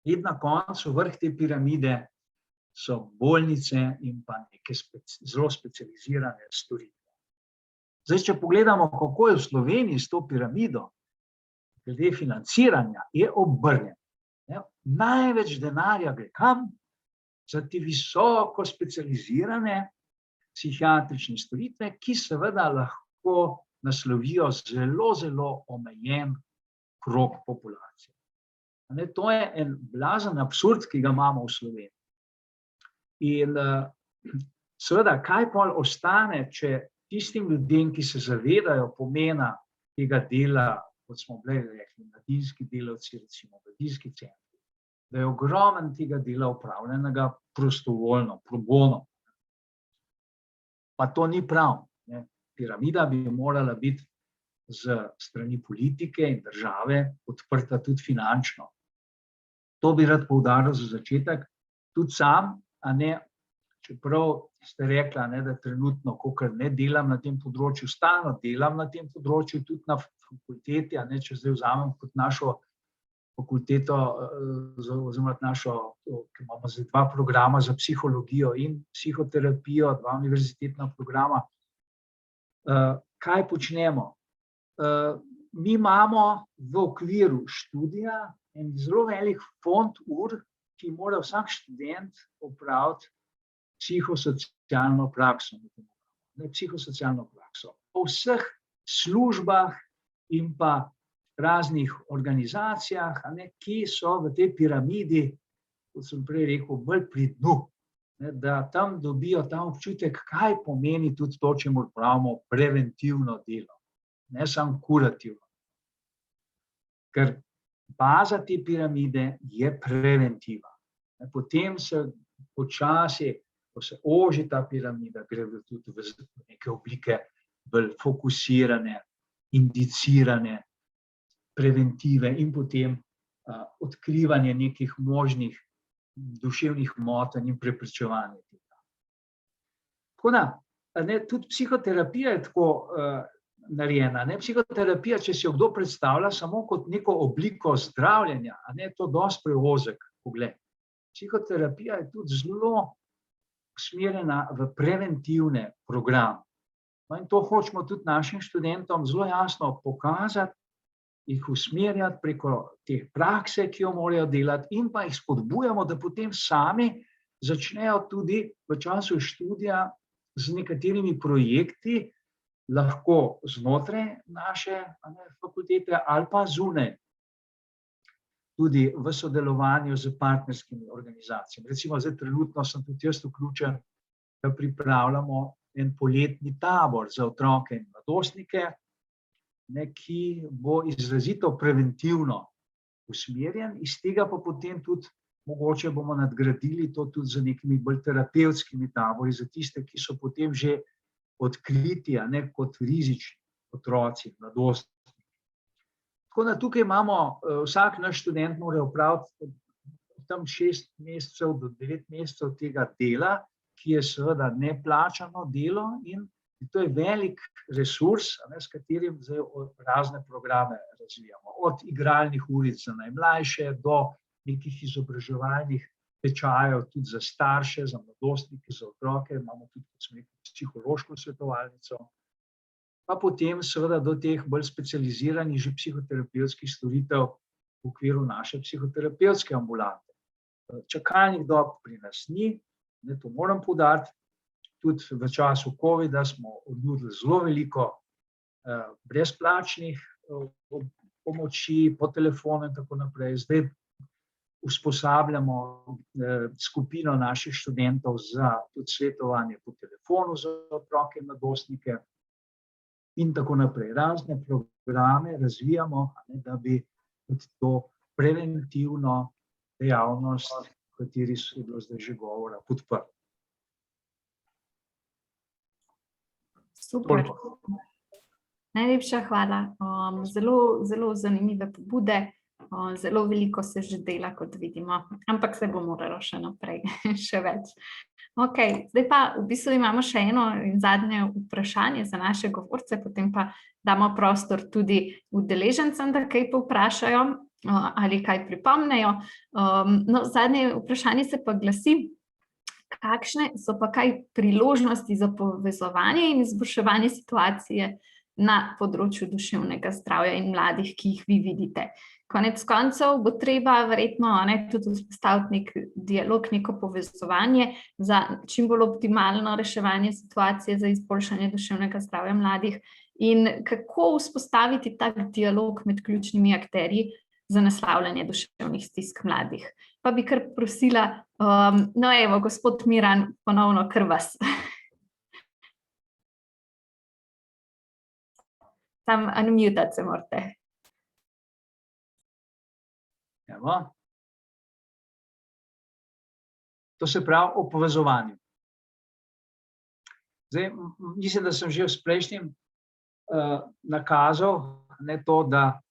In na koncu vrh te piramide so bolnice in pa neke zelo specializirane storitve. Zdaj, če pogledamo, kako je v Sloveniji s to piramido, glede financiranja, je obrnjen. Največ denarja gre kam? Za te visoko specializirane psihiatrične storitve, ki seveda lahko naslovijo zelo, zelo omejen krog populacije. To je en blazen absurd, ki ga imamo v Sloveniji. In seveda, kaj pol ostane, če tistim ljudem, ki se zavedajo pomena tega dela, kot smo rekli, mladinski delavci, recimo mladinski centri, da je ogromen tega dela opravljenega prostovoljno, pro bono. Pa to ni prav. Piramida bi morala biti z strani politike in države odprta tudi finančno. To bi rad poudaril za začetek. Tudi sam, čeprav ste rekla, da trenutno kakor ne delam na tem področju, stalno delam na tem področju, tudi na fakulteti, če zdaj vzamem kot našo fakulteto, oziroma našo, ki imamo zdaj 2 programa za psihologijo in psihoterapijo, 2 univerzitetna programa. Kaj počnemo? Mi imamo v okviru študija en zelo velik fond ur, ki mora vsak študent opraviti psihosocialno prakso. Psihosocialno prakso. Po vseh službah in pa raznih organizacijah, ki so v tej piramidi, kot sem prej rekel, bolj pri dnu, da tam dobijo ta občutek, kaj pomeni tudi to, čemur pravimo preventivno delo, ne samo kurativno. Ker baza te piramide je preventiva. Potem se počasi, ko se oži ta piramida, gre tudi v neke oblike bolj fokusirane, indicirane preventive in potem odkrivanje nekih možnih duševnih motenj in preprečevanje tega. Tako da, tudi psihoterapija je tako narejena. Psihoterapija, če si jo kdo predstavlja samo kot neko obliko zdravljenja, je to dosti preozek pogled. Psihoterapija je tudi zelo usmerjena v preventivne programe. In to hočemo tudi našim študentom zelo jasno pokazati, jih usmerjati preko te prakse, ki jo morajo delati, in pa jih spodbujamo, da potem sami začnejo tudi v času študija z nekaterimi projekti, lahko znotraj naše fakultete ali pa zunaj, tudi v sodelovanju z partnerskimi organizacijami. Recimo, zdaj trenutno sem tudi jaz vključen, da pripravljamo en poletni tabor za otroke in mladostnike, ki bo izrazito preventivno usmerjen, iz tega pa potem tudi mogoče bomo nadgradili to tudi z nekimi bolj terapevtskimi tabori za tiste, ki so potem že odkriti, kot rizični otroci, mladostniki. Tako da tukaj imamo, vsak naš študent mora opraviti tam 6 mesecev do 9 mesecev tega dela, ki je seveda neplačano delo, in to je velik resurs, s katerim zdaj razne programe razvijamo. Od igralnih uric za najmlajše do nekih izobraževalnih tečajev tudi za starše, za mladostnike, za otroke, imamo tudi, kot smo rekli, psihološko svetovalnico, pa potem seveda do teh bolj specializiranih že psihoterapevtskih storitev v okviru naše psihoterapevtske ambulante. Čakalnih dob pri nas ni, to moram poudariti, tudi v času covida smo obljubili zelo veliko brezplačnih pomoči po telefonu in tako naprej. Zdaj usposabljamo skupino naših študentov za tudi svetovanje po telefonu za otroke in mladostnike in tako naprej. Razne programe razvijamo, da bi tudi to preventivno dejavnost, o kateri je bilo zdaj že govora, podprli. Super. Najlepša hvala. Zelo zanimive pobude. Zelo veliko se že dela, kot vidimo, ampak se bo moralo še naprej, še več. Zdaj pa v bistvu imamo še eno in zadnje vprašanje za naše govorce, potem pa damo prostor tudi udeležencem, da kaj povprašajo ali kaj pripomnejo. Zadnje vprašanje se pa glasi, kakšne so pa kaj priložnosti za povezovanje in izboljševanje situacije na področju duševnega zdravja in mladih, ki jih vi vidite. Konec koncev bo treba verjetno tudi vzpostaviti nek dialog, neko povezovanje za čim bolj optimalno reševanje situacije za izboljšanje duševnega zdravja mladih in kako vzpostaviti tak dialog med ključnimi akterji za naslavljanje duševnih stisk mladih. Pa bi kar prosila, gospod Miran, ponovno kar vas. Tam unmutati se morate. Evo. To se pravi o povezovanju. Zdaj, mislim, da sem že s prejšnjim nakazal to, da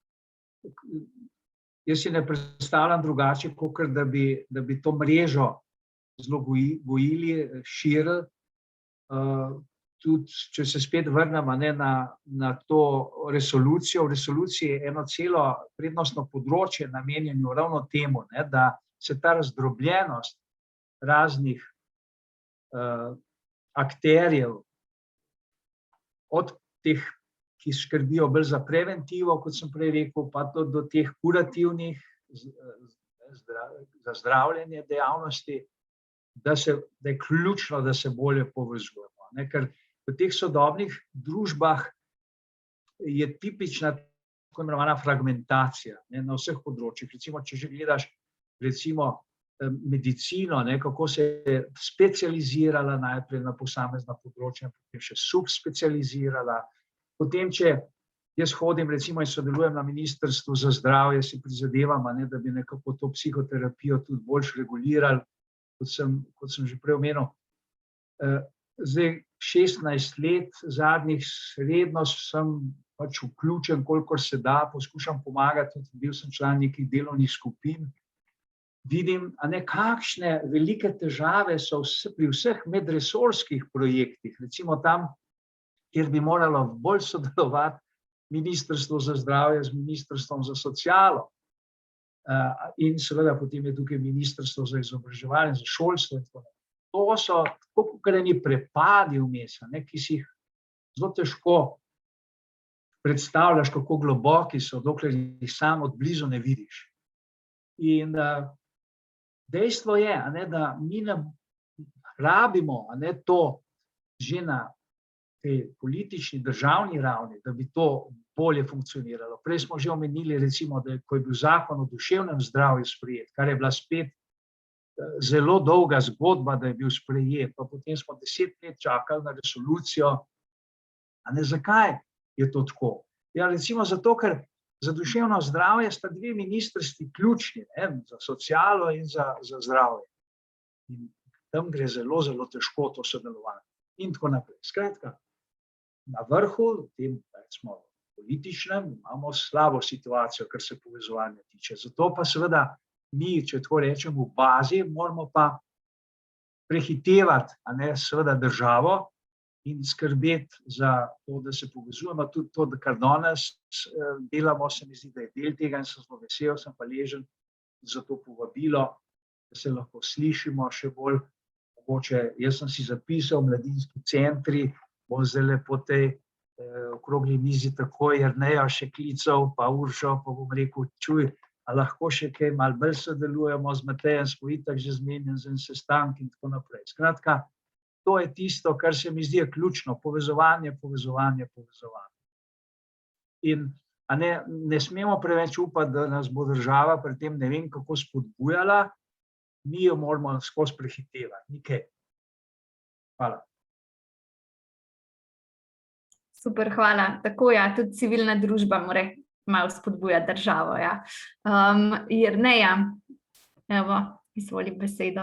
jaz si ne predstavljam drugače, kakor da bi to mrežo zelo gojili, širili. Tudi, če se spet vrnem na to resolucijo, v resoluciji je eno celo prednostno področje namenjeno ravno temu, da se ta razdrobljenost raznih akterjev, od teh, ki skrbijo bolj za preventivo, kot sem prej rekel, pa do teh kurativnih, za zdravljenje dejavnosti, da je ključno, da se bolje povezujemo. Ker v teh sodobnih družbah je tipična tako imenovana fragmentacija na vseh področjih. Recimo, če že gledaš medicino, kako se je specializirala najprej na posamezna področja, potem še subspecializirala. Potem, če jaz hodim recimo in sodelujem na Ministrstvu za zdravje, si prizadevam, da bi nekako to psihoterapijo tudi bolj regulirali, kot sem že prej omenil. Zdaj 16 let zadnjih redno sem vključen, kolikor se da, poskušam pomagati, bil sem član nekih delovnih skupin. Vidim, kakšne velike težave so pri vseh medresorskih projektih, recimo tam, kjer bi moralo bolj sodelovati Ministrstvo za zdravje z Ministrstvom za socialo. In seveda potem je tukaj Ministrstvo za izobraževanje, za šolstvo in tako naprej. To so tako konkretni prepadi vmes, ki si jih zelo težko predstavljaš, kako globoki so, dokler jih sam od blizu ne vidiš. In dejstvo je, da mi rabimo to že na tej politični, državni ravni, da bi to bolje funkcioniralo. Prej smo že omenili, recimo, da ko je bil zakon o duševnem zdravju sprejet, kar je bila spet zelo dolga zgodba, da je bil sprejet, pa potem smo 10 let čakali na resolucijo. Zakaj je to tako? Ja, recimo zato, ker za duševno zdravje sta dve ministrstvi ključni, za socialo in za zdravje. In tam gre zelo, zelo težko to sodelovanje. In tako naprej. Skratka, na vrhu, tem recimo političnem, imamo slabo situacijo, kar se povezovanja tiče. Zato pa seveda mi, če tako rečem, v bazi moramo pa prehitevati seveda državo in skrbeti za to, da se povezujemo. Tudi to, kar danes delamo, se mi zdi, da je del tega in sem zelo vesel, sem hvaležen za to povabilo, da se lahko slišimo še bolj. Mogoče, jaz sem si zapisal mladinski centri, bom zdaj po tej okrogli mizi takoj Jerneja še klical, pa Uršo, pa bom rekel, čuj, a lahko še kaj malo bolj sodelujemo z Matejem, smo itak že zmenjeni za en sestanek in tako naprej. Skratka, to je tisto, kar se mi zdi ključno, povezovanje. In A ne smemo preveč upati, da nas bo država pri tem ne vem kako spodbujala, mi jo moramo skozi prehitevati, nikaj. Hvala. Super, hvala. Tako, ja, tudi civilna družba mora malo spodbujati državo, ja. Jerneja, evo, izvoli besedo.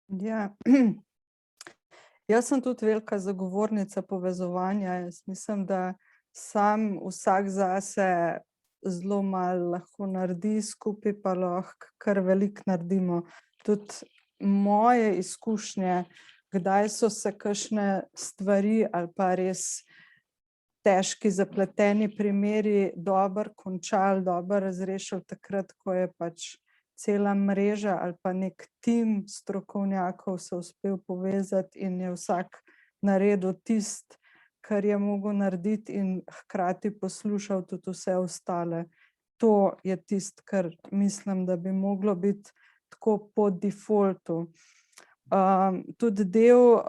Ja. Jaz sem tudi velika zagovornica povezovanja. Jaz mislim, da sam vsak zase zelo malo lahko naredi, skupaj pa lahko kar veliko naredimo. Tudi moje izkušnje, kdaj so se kakšne stvari ali pa res težki, zapleteni primeri dobro končali, dobro razrešili takrat, ko je pač cela mreža ali pa nek tim strokovnjakov se uspel povezati in je vsak naredil tisto, kar je mogel narediti in hkrati poslušal tudi vse ostale. To je tisto, kar mislim, da bi moglo biti tako po defaultu. Tudi del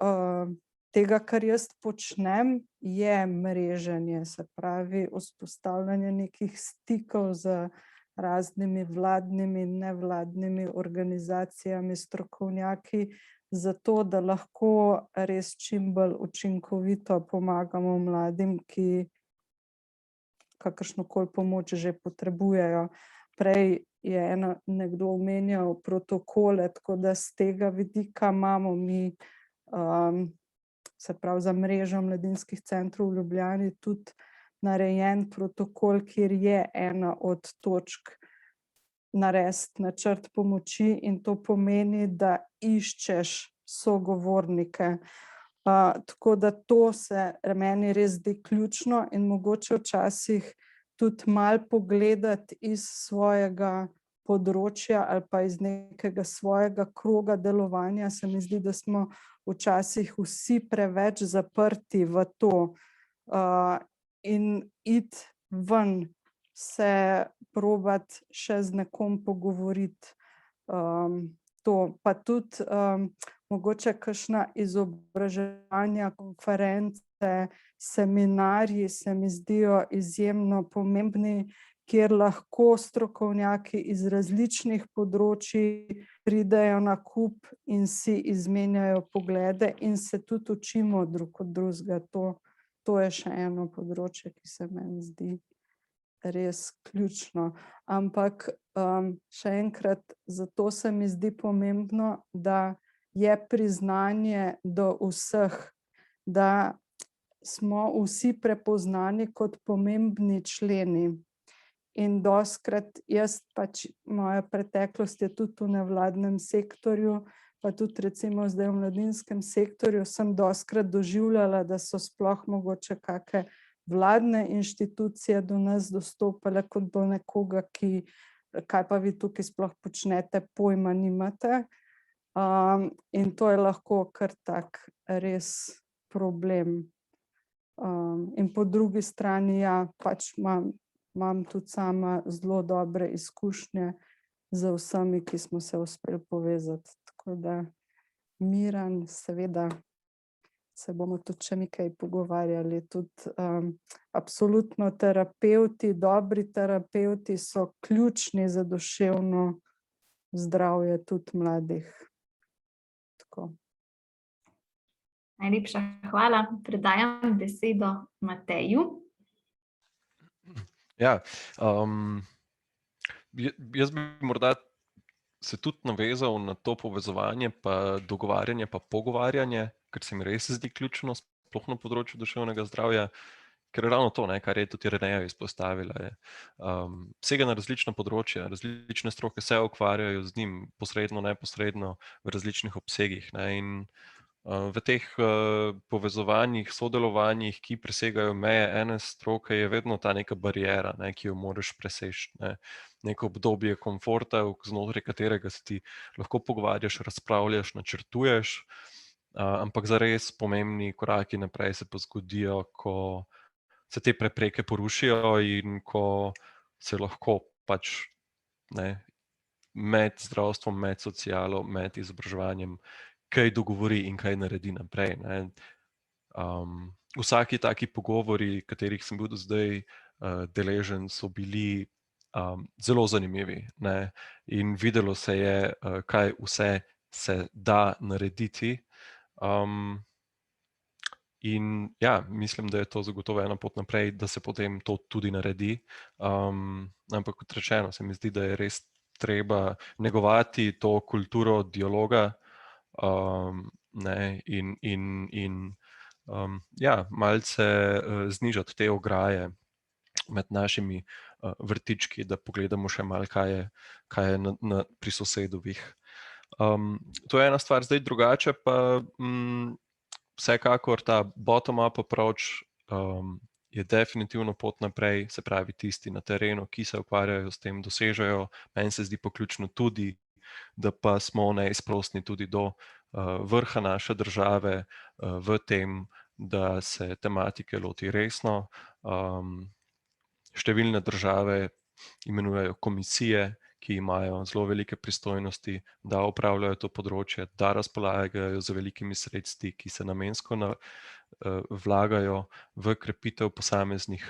tega, kar jaz počnem, je mreženje, se pravi vzpostavljanje nekih stikov z raznimi vladnimi in nevladnimi organizacijami, strokovnjaki, zato da lahko res čim bolj učinkovito pomagamo mladim, ki kakršnokoli pomoč že potrebujejo. Prej je nekdo omenjal protokole, tako da z tega vidika imamo mi, se pravi za mrežo mladinskih centrov v Ljubljani, tudi narejen protokol, kjer je ena od točk narediti načrt pomoči in to pomeni, da iščeš sogovornike. Tako da to se meni res zdi ključno in mogoče včasih tudi malo pogledati iz svojega področja ali pa iz nekega svojega kroga delovanja. Se mi zdi, da smo včasih vsi preveč zaprti v to in iti ven, se probati še z nekom pogovoriti. To pa tudi mogoče kakšna izobraževanja, konference, seminarji se mi zdijo izjemno pomembni, kjer lahko strokovnjaki iz različnih področij pridejo na kup in si izmenjajo poglede in se tudi učimo drug od drugega. To je še eno področje, ki se meni zdi res ključno. Ampak še enkrat, zato se mi zdi pomembno, da je priznanje do vseh, da smo vsi prepoznani kot pomembni členi. In dostikrat jaz pač, moja preteklost je tudi v nevladnem sektorju, pa tudi recimo zdaj v mladinskem sektorju, sem dostikrat doživljala, da so sploh mogoče kake vladne inštitucije do nas dostopale kot do nekoga, ki, kaj pa vi tukaj sploh počnete, pojma nimate. In to je lahko kar tak res problem. In po drugi strani, ja, pač imam tudi sama zelo dobre izkušnje z vsemi, ki smo se uspeli povezati. Tako da Miran, seveda se bomo tudi še mi kaj pogovarjali. Tudi absolutno terapevti, dobri terapevti so ključni za duševno zdravje tudi mladih. Tako. Najlepša hvala. Predajam besedo Mateju. Ja, jaz bi morda se tudi navezal na to povezovanje, pa dogovarjanje, pa pogovarjanje, ker se mi res zdi ključno, sploh na področju duševnega zdravja, ker je ravno to, kar je tudi Jerneja izpostavila. Sega na različna področja, različne stroke se ukvarjajo z njim, posredno, neposredno, v različnih obsegih. In v teh povezovanjih, sodelovanjih, ki presegajo meje ene stroke, je vedno ta neka bariera, ki jo moraš preseči. Neko obdobje komforta, znotraj katerega se ti lahko pogovarjaš, razpravljaš, načrtuješ, ampak zares pomembni koraki naprej se pa zgodijo, ko se te prepreke porušijo in ko se lahko pač med zdravstvom, med socialo, med izobraževanjem kaj dogovori in kaj naredi naprej. Vsaki taki pogovori, katerih sem bil do zdaj deležen, so bili zelo zanimivi, ne? In videlo se je, kaj vse se da narediti. In ja, mislim, da je to zagotovo ena pot naprej, da se potem to tudi naredi. Ampak kot rečeno, se mi zdi, da je res treba negovati to kulturo dialoga, ne, in ja, malce znižati te ograje med našimi vrtički, da pogledamo še malo, kaj je pri sosedovih. To je ena stvar, zdaj drugače pa vsekakor ta bottom-up approach je definitivno pot naprej, se pravi tisti na terenu, ki se ukvarjajo s tem, dosežejo. Meni se zdi pa ključno tudi, da pa smo neizprosni tudi do vrha naše države v tem, da se tematike loti resno. Številne države imenujejo komisije, ki imajo zelo velike pristojnosti, da upravljajo to področje, da razpolagajo z velikimi sredstvi, ki se namensko vlagajo v krepitev posameznih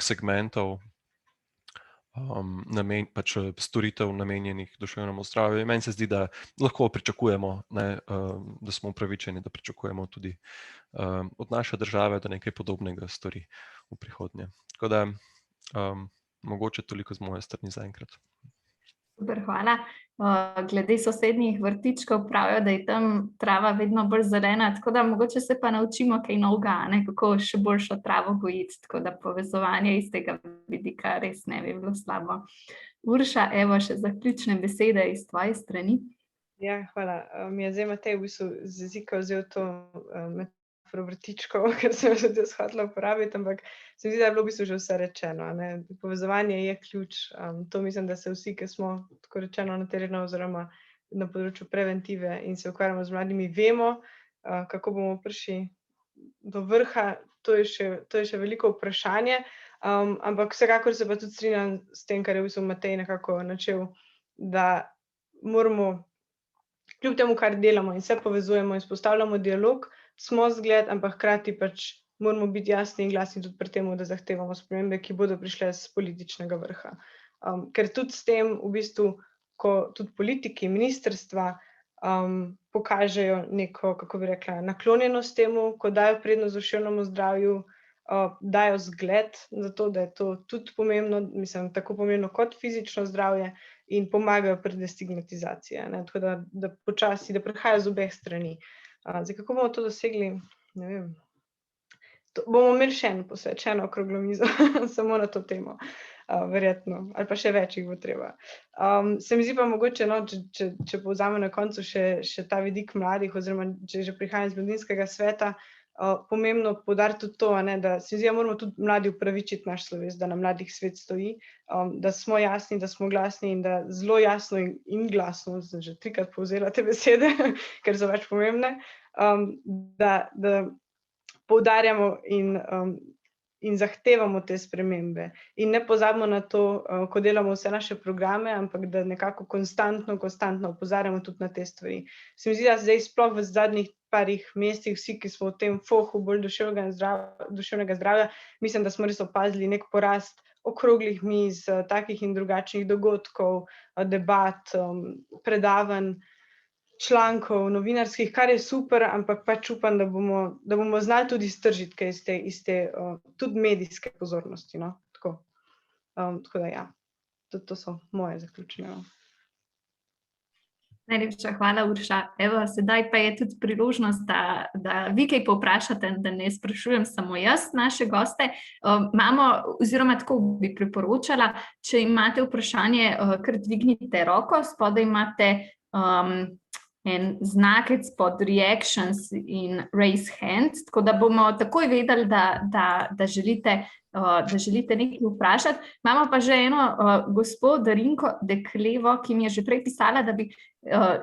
segmentov, pač storitev namenjenih duševnemu zdravju. Meni se zdi, da lahko pričakujemo, da smo upravičeni, da pričakujemo tudi od naše države, da nekaj podobnega stori v prihodnje. Tako da mogoče toliko z moje strani zaenkrat. Super, hvala. Glede sosednjih vrtičkov pravijo, da je tam trava vedno bolj zelena, tako da mogoče se pa naučimo kaj novega, kako še boljšo travo gojiti, tako da povezovanje iz tega vidika res ne bi bilo slabo. Urša, evo še zaključne besede iz tvoje strani. Ja, hvala. Mi je zdaj Matej v bistvu z jezika vzel to vrtičkov, ker sem jo tudi hotela uporabiti, ampak se mi zdi, da je bilo v bistvu že vse rečeno. Povezovanje je ključ. To mislim, da se vsi, ki smo tako rečeno na terenu oziroma na področju preventive in se ukvarjamo z mladimi, vemo, kako bomo prišli do vrha. To je še veliko vprašanje, ampak vsekakor se pa tudi strinjam s tem, kar je v bistvu Matej nekako načel, da moramo kljub temu, kar delamo in se povezujemo in vzpostavljamo dialog, smo zgled, ampak hkrati pač moramo biti jasni in glasni tudi pri tem, da zahtevamo spremembe, ki bodo prišle z političnega vrha. Ker tudi s tem v bistvu, ko tudi politiki, ministrstva pokažejo neko, kako bi rekla, naklonjenost temu, ko dajo prednost duševnemu zdravju, dajo zgled za to, da je to tudi pomembno, mislim, tako pomembno kot fizično zdravje in pomagajo pri destigmatizaciji. Tako da počasi, da prihaja z obeh strani. Zdaj, kako bomo to dosegli, ne vem. Bomo imeli še eno posvečeno okroglo mizo, samo na to temo, verjetno, ali pa še več jih bo treba. Se mi zdi pa mogoče, če povzamem na koncu še ta vidik mladih, oziroma če že prihajam iz mladinskega sveta, pomembno poudariti tudi to, da se mi zdi, da moramo tudi mladi upravičiti naš sloves, da na mladih svet stoji, da smo jasni, da smo glasni in da zelo jasno in glasno, sem že 3-krat povzela te besede, ker so več pomembne, da poudarjamo in zahtevamo te spremembe. In ne pozabimo na to, ko delamo vse naše programe, ampak da nekako konstantno opozarjamo tudi na te stvari. Se mi zdi, da zdaj sploh v zadnjih parih mesecih vsi, ki smo v tem fohu bolj duševnega zdravja, mislim, da smo res opazili nek porast okroglih miz, takih in drugačnih dogodkov, debat, predavanj, člankov, novinarskih, kar je super, ampak pač upam, da bomo znali tudi stržiti kaj iz te tudi medijske pozornosti. Tako da ja, to so moje zaključne. Najlepša hvala, Urša. Evo, sedaj pa je tudi priložnost, da vi kaj povprašate, da ne sprašujem samo jaz naše goste. Oziroma tako bi priporočala, če imate vprašanje, kar dvignite roko, spodaj imate en znakec pod reactions in raise hands, tako da bomo takoj vedeli, da želite nekaj vprašati. Imamo pa že eno gospod Darinko Deklevo, ki mi je že prej pisala, da bi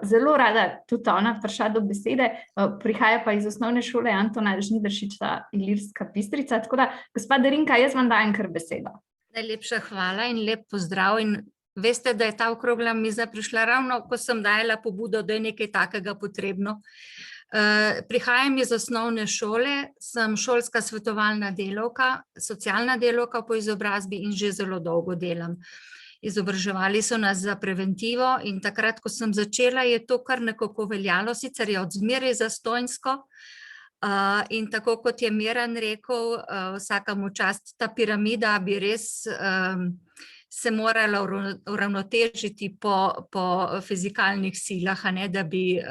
zelo rada tudi ona prišla do besede, prihaja pa iz osnovne šole Antona Žnidaršiča Ilirska Bistrica, tako da, gospa Darinka, jaz vam dajem kar besedo. Najlepša hvala in lep pozdrav. In veste, da je ta okrogla miza prišla ravno, ko sem dajala pobudo, da je nekaj takega potrebno. Prihajam iz osnovne šole, sem šolska svetovalna delavka, socialna delavka po izobrazbi in že zelo dolgo delam. Izobraževali so nas za preventivo in takrat, ko sem začela, je to kar nekako veljalo, sicer je od zmeraj zastonjsko, in tako kot je Miran rekel, vsakemu čast, ta piramida bi res se morala uravnotežiti po fizikalnih silah, a ne, da bi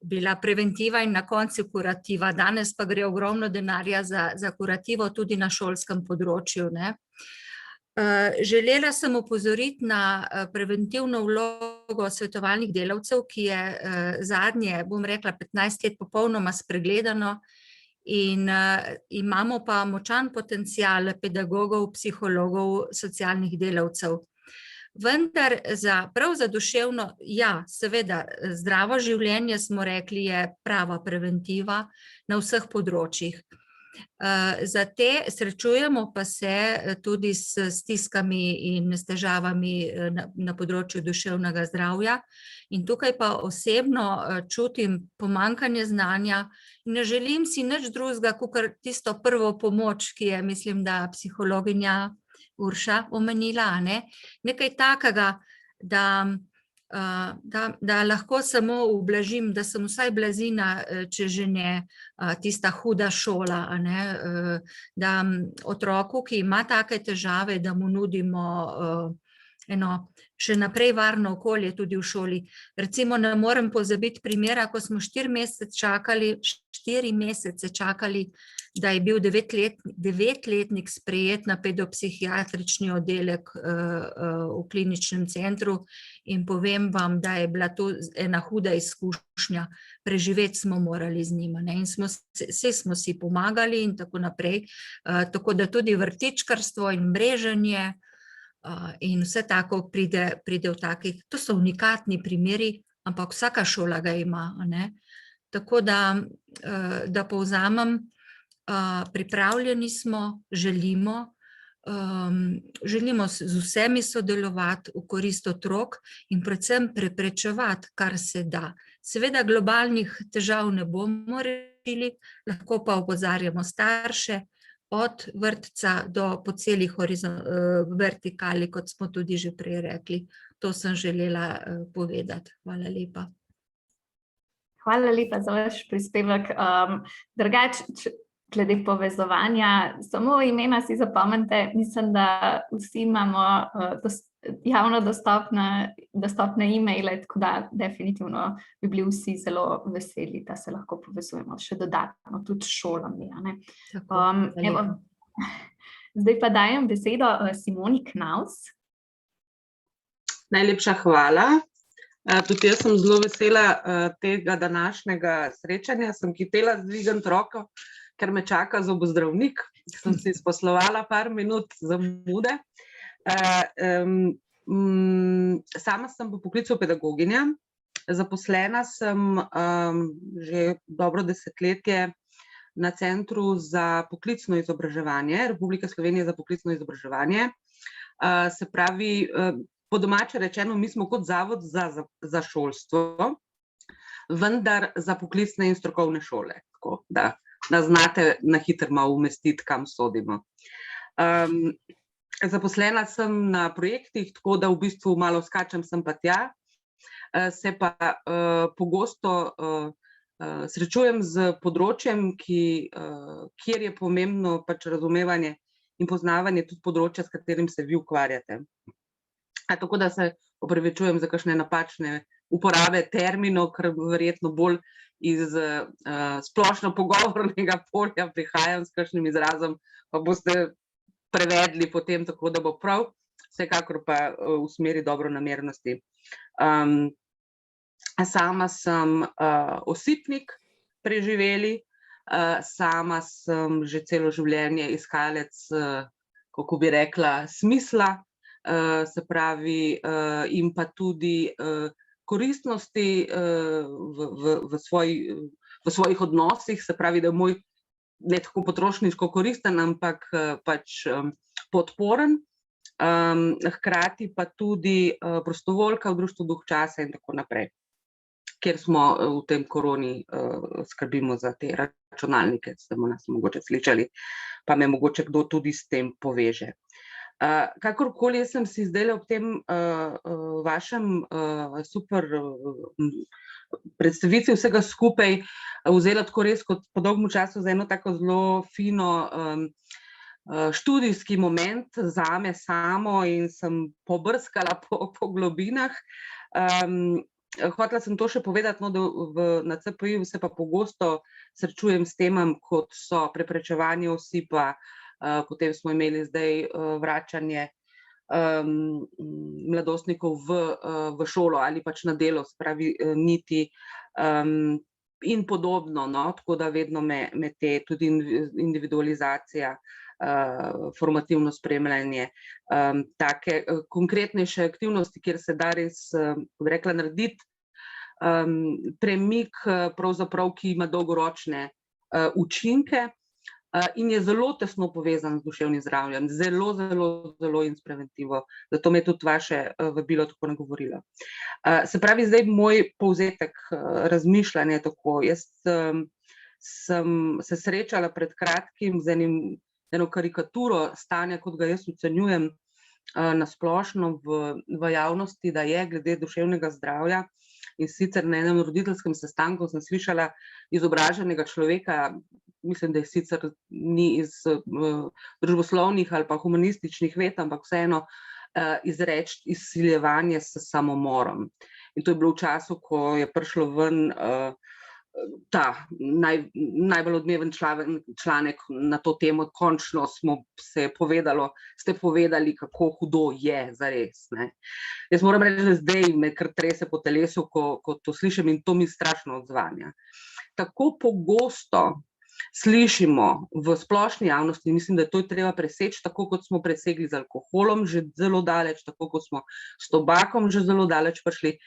bila preventiva in na koncu kurativa. Danes pa gre ogromno denarja za kurativo tudi na šolskem področju, ne. Želela sem opozoriti na preventivno vlogo svetovalnih delavcev, ki je zadnje, bom rekla, 15 let popolnoma spregledano in imamo pa močan potencial pedagogov, psihologov, socialnih delavcev. Vendar prav za duševno, ja, seveda, zdravo življenje, smo rekli, je prava preventiva na vseh področjih. Za te srečujemo pa se tudi s stiskami in s težavami na področju duševnega zdravja in tukaj pa osebno čutim pomanjkanje znanja in ne želim si nič drugega, kakor tisto prvo pomoč, ki je, mislim, da psihologinja Urša omenila, ne? Nekaj takega, da lahko samo ublažim, da sem vsaj blazina, če že ne tista huda šola, a ne, da otroku, ki ima take težave, da mu nudimo eno še naprej varno okolje tudi v šoli. Recimo ne morem pozabiti primera, ko smo 4 mesece čakali, da je bil 9-letnik sprejet na pedopsihiatrični oddelek v kliničnem centru in povem vam, da je bila to ena huda izkušnja. Preživeti smo morali z njima, ne, in smo si pomagali in tako naprej. Tako da tudi vrtičkarstvo in mreženje in vse tako pride v takih, to so unikatni primeri, ampak vsaka šola ga ima, a ne. Tako da povzamem, pripravljeni smo, želimo z vsemi sodelovati v korist otrok in predvsem preprečevati, kar se da. Seveda globalnih težav ne bomo rešili, lahko pa opozarjamo starše, od vrtca do po celi vertikali, kot smo tudi že prej rekli. To sem želela povedati. Hvala lepa. Hvala lepa za vaš prispevek. Drugače, glede povezovanja, samo imena si zapomnite, mislim, da vsi imamo javno dostopne e-maile, tako da definitivno bi bili vsi zelo veseli, da se lahko povezujemo še dodatno, tudi s šolami, a ne. Zdaj pa dajem besedo Simoni Knavs. Najlepša hvala. Tudi jaz sem zelo vesela tega današnjega srečanja. Sem hitela dvigniti roko, ker me čaka zobozdravnik. Sem si izposlovala par minut zamude. Sama sem po poklicu pedagoginja. Zaposlena sem že dobro desetletje na Centru za poklicno izobraževanje Republike Slovenije za poklicno izobraževanje. Se pravi, po domače rečeno, mi smo kot zavod za šolstvo, vendar za poklicne in strokovne šole, tako da nas znate na hitro malo umestiti, kam sodimo. Zaposlena sem na projektih, tako da v bistvu malo skačem sem pa tja, se pa pogosto srečujem z področjem, kjer je pomembno pač razumevanje in poznavanje tudi področja, s katerim se vi ukvarjate. Tako da se opravičujem za kakšne napačne uporabe terminov, ker verjetno bolj iz splošno pogovornega polja prihajam s kakšnim izrazom, pa boste prevedli potem tako, da bo prav, vsekakor pa v smeri dobronamernosti. Sama sem osipnik preživeli, sama sem že celo življenje iskalec, kako bi rekla, smisla, se pravi, in pa tudi koristnosti v svojih odnosih, se pravi, da je moj ne tako potrošniško koristen, ampak pač podporen, hkrati pa tudi prostovoljka v društvu Duh časa in tako naprej. kjer smo v tem koroni skrbimo za te računalnike, ste nas mogoče slišali, pa me mogoče kdo tudi s tem poveže. Kakorkoli, jaz sem si zdaj ob tem vašem super predstavitvi vsega skupaj vzela tako res kot po dolgem času za eno tako zelo fino študijski moment zame samo in sem pobrskala po globinah. Hotela sem to še povedati, no, da na CPI se pa pogosto srečujem s temam, kot so preprečevanje osipa, potem smo imeli zdaj vračanje mladostnikov v šolo ali pač na delo, se pravi niti in podobno, no, tako da vedno me te tudi individualizacija, formativno spremljanje, take konkretnejše aktivnosti, kjer se da res, bi rekla, narediti premik, pravzaprav, ki ima dolgoročne učinke in je zelo tesno povezan z duševnim zdravjem, zelo, zelo, zelo in s preventivo. Zato me je tudi vaše vabilo tako nagovorilo. Se pravi, zdaj moj povzetek razmišljanja je tako. Jaz sem se srečala pred kratkim z eno karikaturo stanja, kot ga jaz ocenjujem na splošno v javnosti, da je glede duševnega zdravja. In sicer na enem roditeljskem sestanku sem slišala izobraženega človeka, mislim, da je sicer ni iz družboslovnih ali pa humanističnih ved, ampak vseeno izreči izsiljevanje s samomorom. In to je bilo v času, ko je prišlo ven ta najbolj odmeven članek na to temo, končno ste povedali, kako hudo je zares. Jaz moram reči, da zdaj me kar trese po telesu, ko to slišim in to mi strašno odzvanja. Tako pogosto slišimo v splošni javnosti, mislim, da to je treba preseči, tako kot smo presegli z alkoholom že zelo daleč, tako kot smo s tobakom že zelo daleč prišli,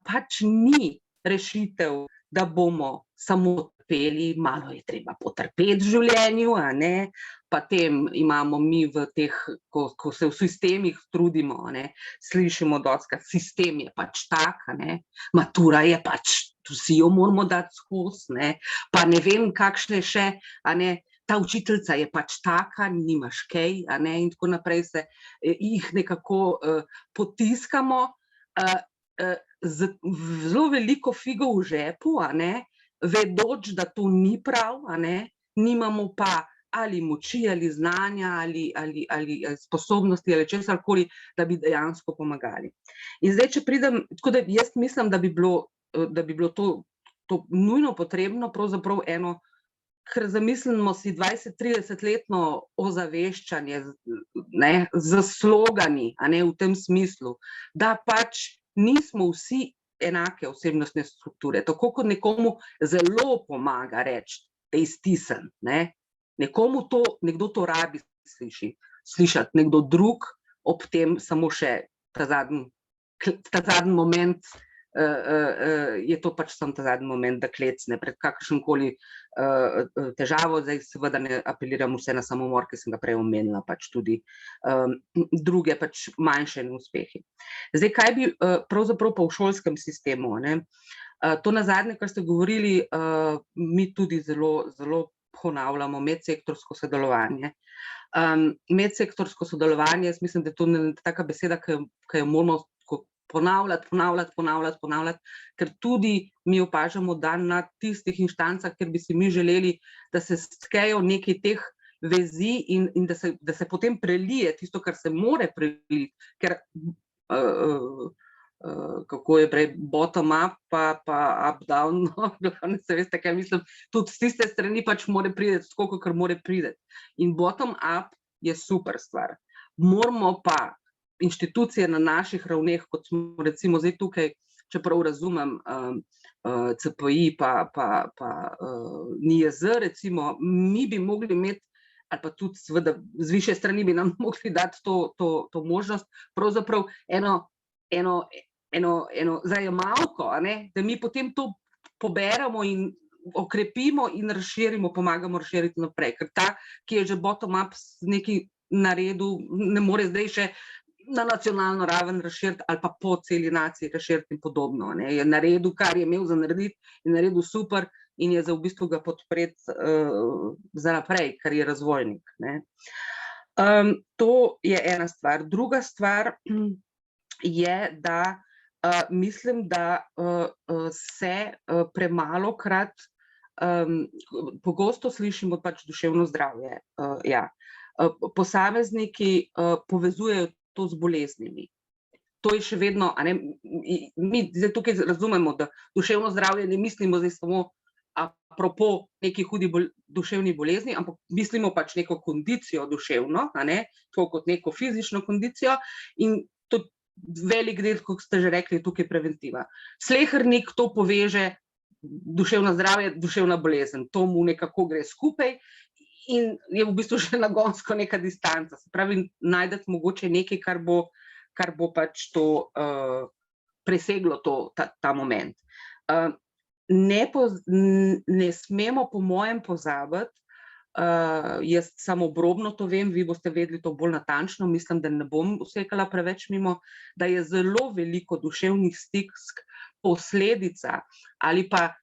pač ni rešitev, da bomo samo trpeli, malo je treba potrpeti v življenju, potem imamo mi v teh, ko se v sistemih trudimo, slišimo dostikrat, sistem je pač tak, matura je pač, vsi jo moramo dati skozi, pa ne vem, kakšne še, ta učiteljica je pač taka, nimaš kaj, in tako naprej se jih nekako potiskamo, z zelo veliko figo v žepu, vedoč, da to ni prav, nimamo pa ali moči, ali znanja, ali sposobnosti, ali česarkoli, da bi dejansko pomagali. In zdaj, če pridem, tako da jaz mislim, da bi bilo to nujno potrebno, pravzaprav eno, ker zamislimo si 20-30-letno ozaveščanje z slogani, v tem smislu, da pač nismo vsi enake osebnostne strukture, tako kot nekomu zelo pomaga reči, da je stisnjen, nekomu nekdo to rabi slišati, nekdo drug, ob tem samo še ta zadnji moment, je to pač samo ta zadnji moment, da klecne pred kakršenkoli težavo. Zdaj seveda ne apeliram vse na samomor, ki sem ga prej omenila, pač tudi druge pač manjše neuspehi. Zdaj, kaj bi pravzaprav pa v šolskem sistemu? To nazadnje, kar ste govorili, mi tudi zelo, zelo ponavljamo, medsektorsko sodelovanje. Medsektorsko sodelovanje, jaz mislim, da je to taka beseda, ki jo moramo ponavljati, ker tudi mi opažamo, da na tistih inštancah, kjer bi si mi želeli, da se stkejo nekaj teh vezi in da se potem prelije tisto, kar se more preliti, ker kako je prej bottom up pa up down, se veste, kaj mislim, tudi z tiste strani pač more priti tako, kakor more priti. In bottom up je super stvar. Moramo pa inštitucije na naših ravneh, kot smo recimo zdaj tukaj, čeprav razumem CPI pa NIJZ, recimo, mi bi mogli imeti, ali pa tudi seveda z višje strani bi nam mogli dati to možnost, pravzaprav eno zajemalko, da mi potem to poberemo in okrepimo in razširimo, pomagamo razširiti naprej, ker ta, ki je že bottom up nekaj naredil, ne more zdaj še na nacionalno raven razširiti ali pa po celi naciji razširiti in podobno. Ne. Je naredil, kar je imel za narediti, je naredil super in je za v bistvu ga podpreti za naprej, ker je razvojnik. Ne. To je ena stvar. Druga stvar je, da mislim, da se premalokrat pogosto slišimo pač duševno zdravje. Ja. Posamezniki povezujejo to z boleznimi. To je še vedno, a ne, mi zdaj tukaj razumemo, da duševno zdravje ne mislimo zdaj samo apropo neki hudi duševni bolezni, ampak mislimo pač neko kondicijo duševno, a ne, tako kot neko fizično kondicijo in tudi velik del, kot ste že rekli, tukaj preventiva. Slehernik to poveže, duševno zdravje, duševna bolezen, to mu nekako gre skupaj in je v bistvu že nagonsko neka distanca. Se pravi, najdete mogoče nekaj, kar bo pač to preseglo ta moment. Ne smemo po mojem pozabiti, jaz samo obrobno to vem, vi boste vedeli to bolj natančno, mislim, da ne bom usekala preveč mimo, da je zelo veliko duševnih stisk posledica ali pa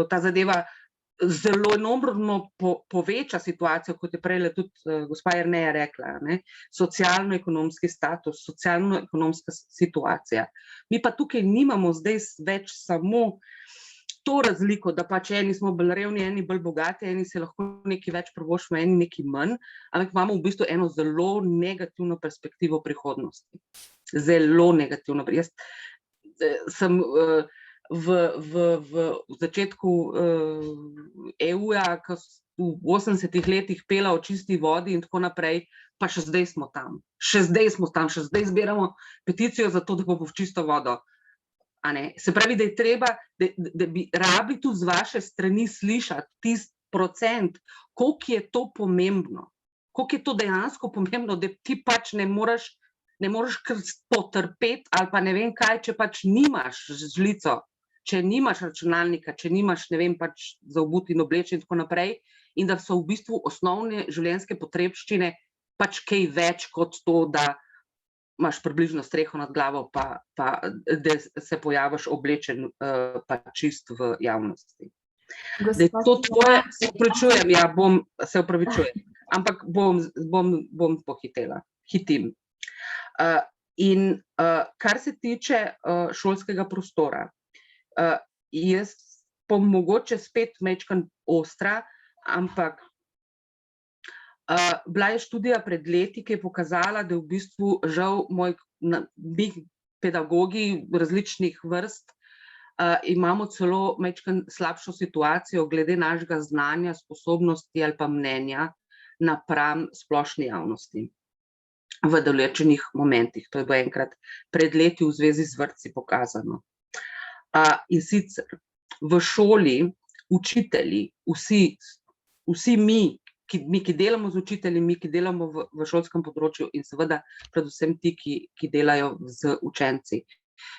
ta zadeva zelo enormno poveča situacijo, kot je prej tudi gospa Jerneja rekla, ne? Socialno-ekonomski status, socialno-ekonomska situacija. Mi pa tukaj nimamo zdaj več samo to razliko, da pač eni smo bolj revni, eni bolj bogati, eni se lahko nekaj več privoščimo, eni nekaj manj, ampak imamo v bistvu eno zelo negativno perspektivo prihodnosti. Zelo negativno. Jaz sem v začetku EU-ja, ko v 80-ih letih pela o čisti vodi in tako naprej, pa še zdaj smo tam. Še zdaj zbiramo peticijo za to, da bomo v čisto vodo. Se pravi, da je treba, da bi rabili tudi z vaše strani slišati tisti procent, koliko je to pomembno, koliko je to dejansko pomembno, da ti pač ne moreš kar potrpeti ali pa ne vem kaj, če pač nimaš žlico, če nimaš računalnika, če nimaš, ne vem, pač za obuti in obleči in tako naprej, in da so v bistvu osnovne življenjske potrebščine pač kaj več kot to, da imaš približno streho nad glavo, pa da se pojaviš oblečen pa čist v javnosti. Da je to tvoje, se opravičujem, ja, se opravičujem, ampak bom pohitela, hitim. In kar se tiče šolskega prostora, jaz bom mogoče spet majčkeno ostra, ampak bila je študija pred leti, ki je pokazala, da v bistvu žal mi pedagogi različnih vrst imamo celo majčkeno slabšo situacijo glede našega znanja, sposobnosti ali pa mnenja napram splošni javnosti v določenih momentih. To je bilo enkrat pred leti v zvezi z vrtci pokazano. In sicer v šoli učitelji, vsi mi, ki delamo z učitelji, mi, ki delamo v šolskem področju in seveda predvsem ti, ki delajo z učenci,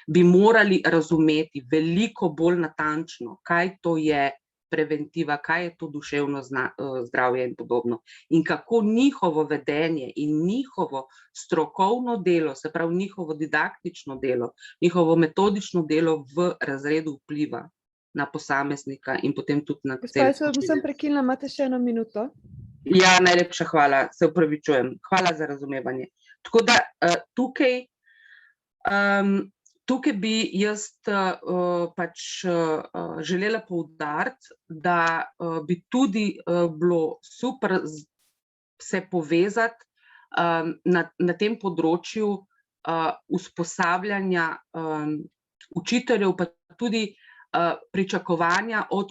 bi morali razumeti veliko bolj natančno, kaj to je preventiva, kaj je to duševno zdravje in podobno. In kako njihovo vedenje in njihovo strokovno delo, se pravi njihovo didaktično delo, njihovo metodično delo v razredu vpliva na posameznika in potem tudi na cel. Gospa, jaz sem prekinila, imate še 1 minuto. Ja, najlepša hvala, se opravičujem. Hvala za razumevanje. Tako da tukaj bi jaz pač želela poudariti, da bi tudi bilo super se povezati na tem področju usposabljanja učiteljev, pa tudi pričakovanja od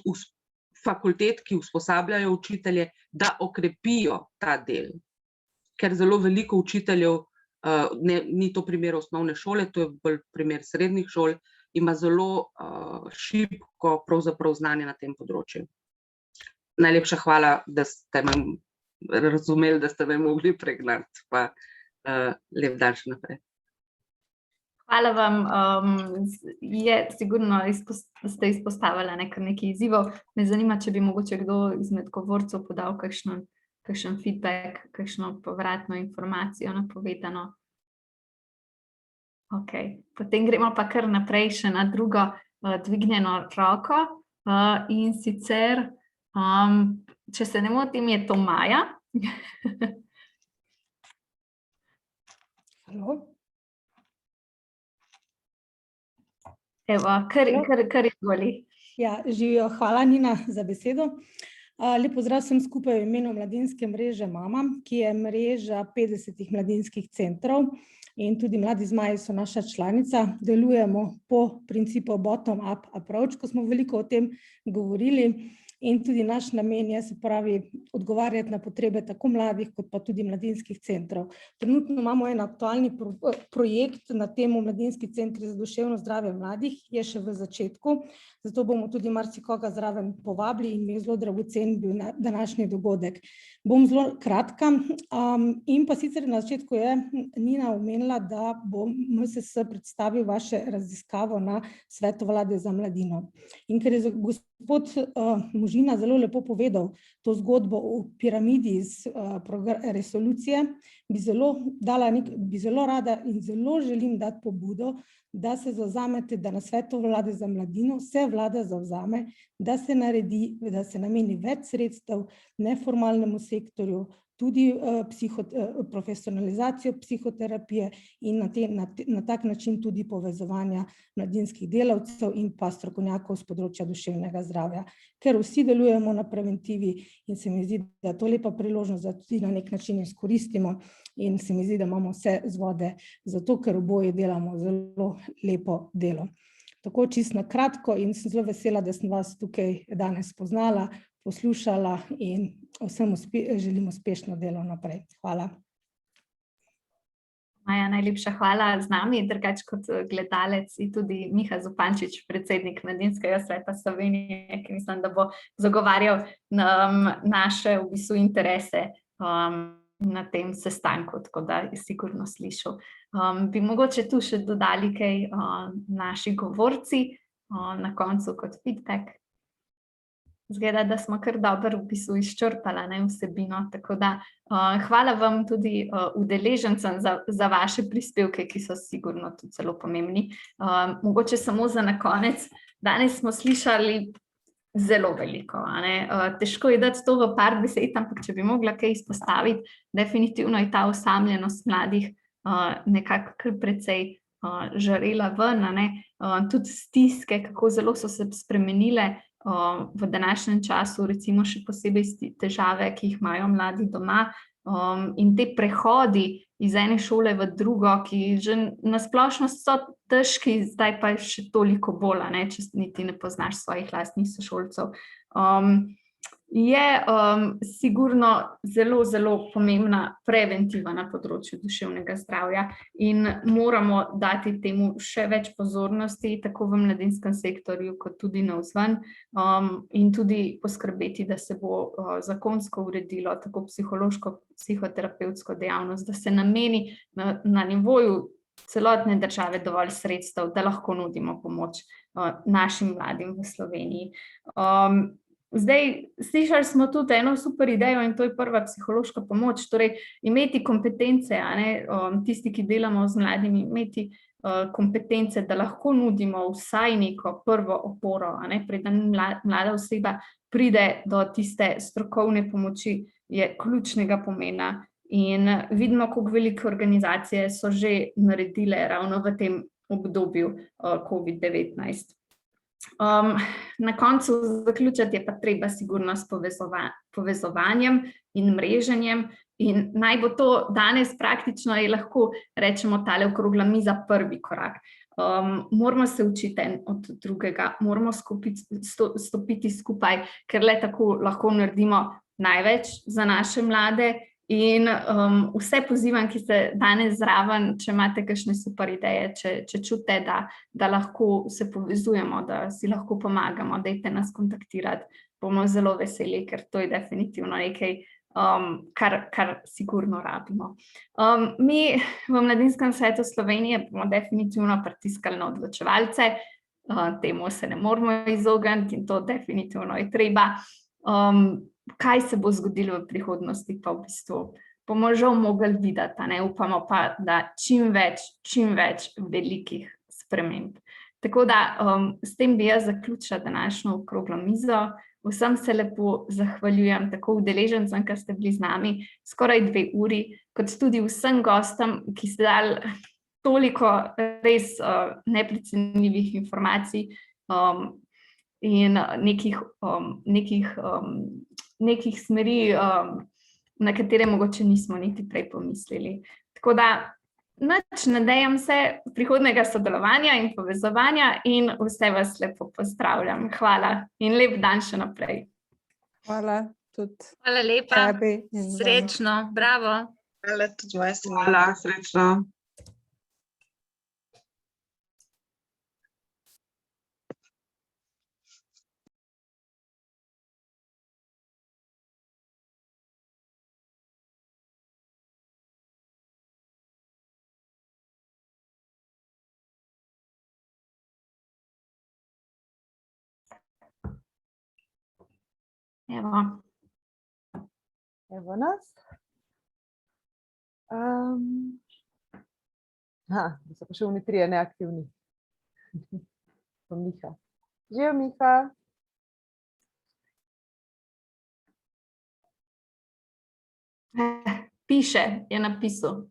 fakultet, ki usposabljajo učitelje, da okrepijo ta del. Ker zelo veliko učiteljev, ni to primer osnovne šole, to je bolj primer srednjih šol, ima zelo šibko pravzaprav znanje na tem področju. Najlepša hvala, da ste me razumeli, da ste me mogli pregnati, pa lep dan še naprej. Hvala vam. Sigurno ste izpostavili nekaj izzivov. Me zanima, če bi mogoče kdo izmed govorcev podal kakšno kakšen feedback, kakšno povratno informacijo napovedano. Ok, potem gremo pa kar naprej še na drugo dvignjeno roko in sicer, če se ne motim, je to Maja. Halo. Evo, kar izvoli. Ja, živijo, hvala Nina za besedo. Lep pozdrav vsem skupaj v imenu Mladinske mreže Mama, ki je mreža 50 mladinskih centrov in tudi Mladi zmaji so naša članica. Delujemo po principu bottom-up approach, ko smo veliko o tem govorili. In tudi naš namen je, se pravi, odgovarjati na potrebe tako mladih, kot pa tudi mladinskih centrov. Trenutno imamo en aktualni projekt na temo Mladinski centri za duševno zdravje mladih, je še v začetku, zato bomo tudi marsikoga zraven povabili in mi je zelo dragocen bil današnji dogodek. Bom zelo kratka in pa sicer na začetku je Nina omenila, da bo MSS predstavil vaše raziskavo na Svetu vlade za mladino. In ker je gospod Možina zelo lepo povedal to zgodbo o piramidi iz resolucije, bi zelo rada in zelo želim dati pobudo, da se zavzamete, da na Svetu vlade za mladino se vlada zavzame, da se naredi, da se nameni več sredstev neformalnemu sektorju, tudi profesionalizacijo psihoterapije in na tak način tudi povezovanja mladinskih delavcev in pa strokovnjakov z področja duševnega zdravja. Ker vsi delujemo na preventivi in se mi zdi, da je to lepa priložnost, da tudi na nek način izkoristimo in se mi zdi, da imamo vse vzvode, zato ker oboje delamo zelo lepo delo. Tako čisto na kratko in sem zelo vesela, da sem vas tukaj danes spoznala, poslušala in vsem želim uspešno delo naprej. Hvala. Maja, najlepša hvala z nami, drugače kot gledalec in tudi Miha Zupančič, predsednik Mladinskega sveta Slovenije, ki mislim, da bo zagovarjal naše v bistvu interese na tem sestanku, tako da je sigurno slišal. Bi mogoče tu še dodali kaj naši govorci na koncu kot feedback? Zgleda, da smo kar dobro v bistvu izčrpala vsebino, tako da hvala vam tudi udeležencem za vaše prispevke, ki so sigurno tudi zelo pomembni. Mogoče samo za na konec, danes smo slišali zelo veliko, težko je dati to v par besed, ampak če bi mogla kaj izpostaviti, definitivno je ta osamljenost mladih nekako kar precej žarela ven, tudi stiske, kako zelo so se spremenile v današnjem času, recimo še posebej težave, ki jih imajo mladi doma in te prehodi iz ene šole v drugo, ki že na splošno so težki, zdaj pa je še toliko bolj, če niti ne poznaš svojih lastnih sošolcev. Je sigurno zelo, zelo pomembna preventiva na področju duševnega zdravja in moramo dati temu še več pozornosti, tako v mladinskem sektorju, kot tudi navzven in tudi poskrbeti, da se bo zakonsko uredilo tako psihološko, psihoterapevtsko dejavnost, da se nameni na nivoju celotne države dovolj sredstev, da lahko nudimo pomoč našim mladim v Sloveniji. Zdaj, slišali smo tudi eno super idejo in to je prva psihološka pomoč, torej imeti kompetence, tisti, ki delamo z mladimi, imeti kompetence, da lahko nudimo vsaj neko prvo oporo, preden mlada oseba pride do tiste strokovne pomoči, je ključnega pomena in vidimo, koliko velike organizacije so že naredile ravno v tem obdobju COVID-19. Na koncu zaključiti je pa treba sigurno s povezovanjem in mreženjem in naj bo to danes praktično je lahko, rečemo, tale okrogla miza prvi korak. Moramo se učiti en od drugega, moramo stopiti skupaj, ker le tako lahko naredimo največ za naše mlade in vse pozivam, ki ste danes zraven, če imate kakšne super ideje, če čutite, da lahko se povezujemo, da si lahko pomagamo, dajte nas kontaktirati, bomo zelo veseli, ker to je definitivno nekaj, kar sigurno rabimo. Mi v Mladinskem svetu Slovenije bomo definitivno pritiskali na odločevalce, temu se ne moramo izogniti in to definitivno je treba. kaj se bo zgodilo v prihodnosti, pa v bistvu bomo žal mogli videti, ne? Upamo pa, da čim več velikih sprememb. Tako da s tem bi jaz zaključila današnjo okroglo mizo. Vsem se lepo zahvaljujem, tako udeležencem, ki ste bili z nami skoraj 2 uri, kot tudi vsem gostom, ki ste dali toliko res neprecenljivih informacij in nekih smeri, na katere mogoče nismo niti prej pomislili. Tako da nadejam se prihodnjega sodelovanja in povezovanja in vse vas lepo pozdravljam. Hvala in lep dan še naprej. Hvala tudi Hvala lepa, tebi in vam. srečno, bravo. Hvala tudi z moje strani. Hvala, srečno. Evo. Evo nas. Da so pa še oni 3 neaktivni. Pa Miha. Živijo, Miha. Piše, je napisal.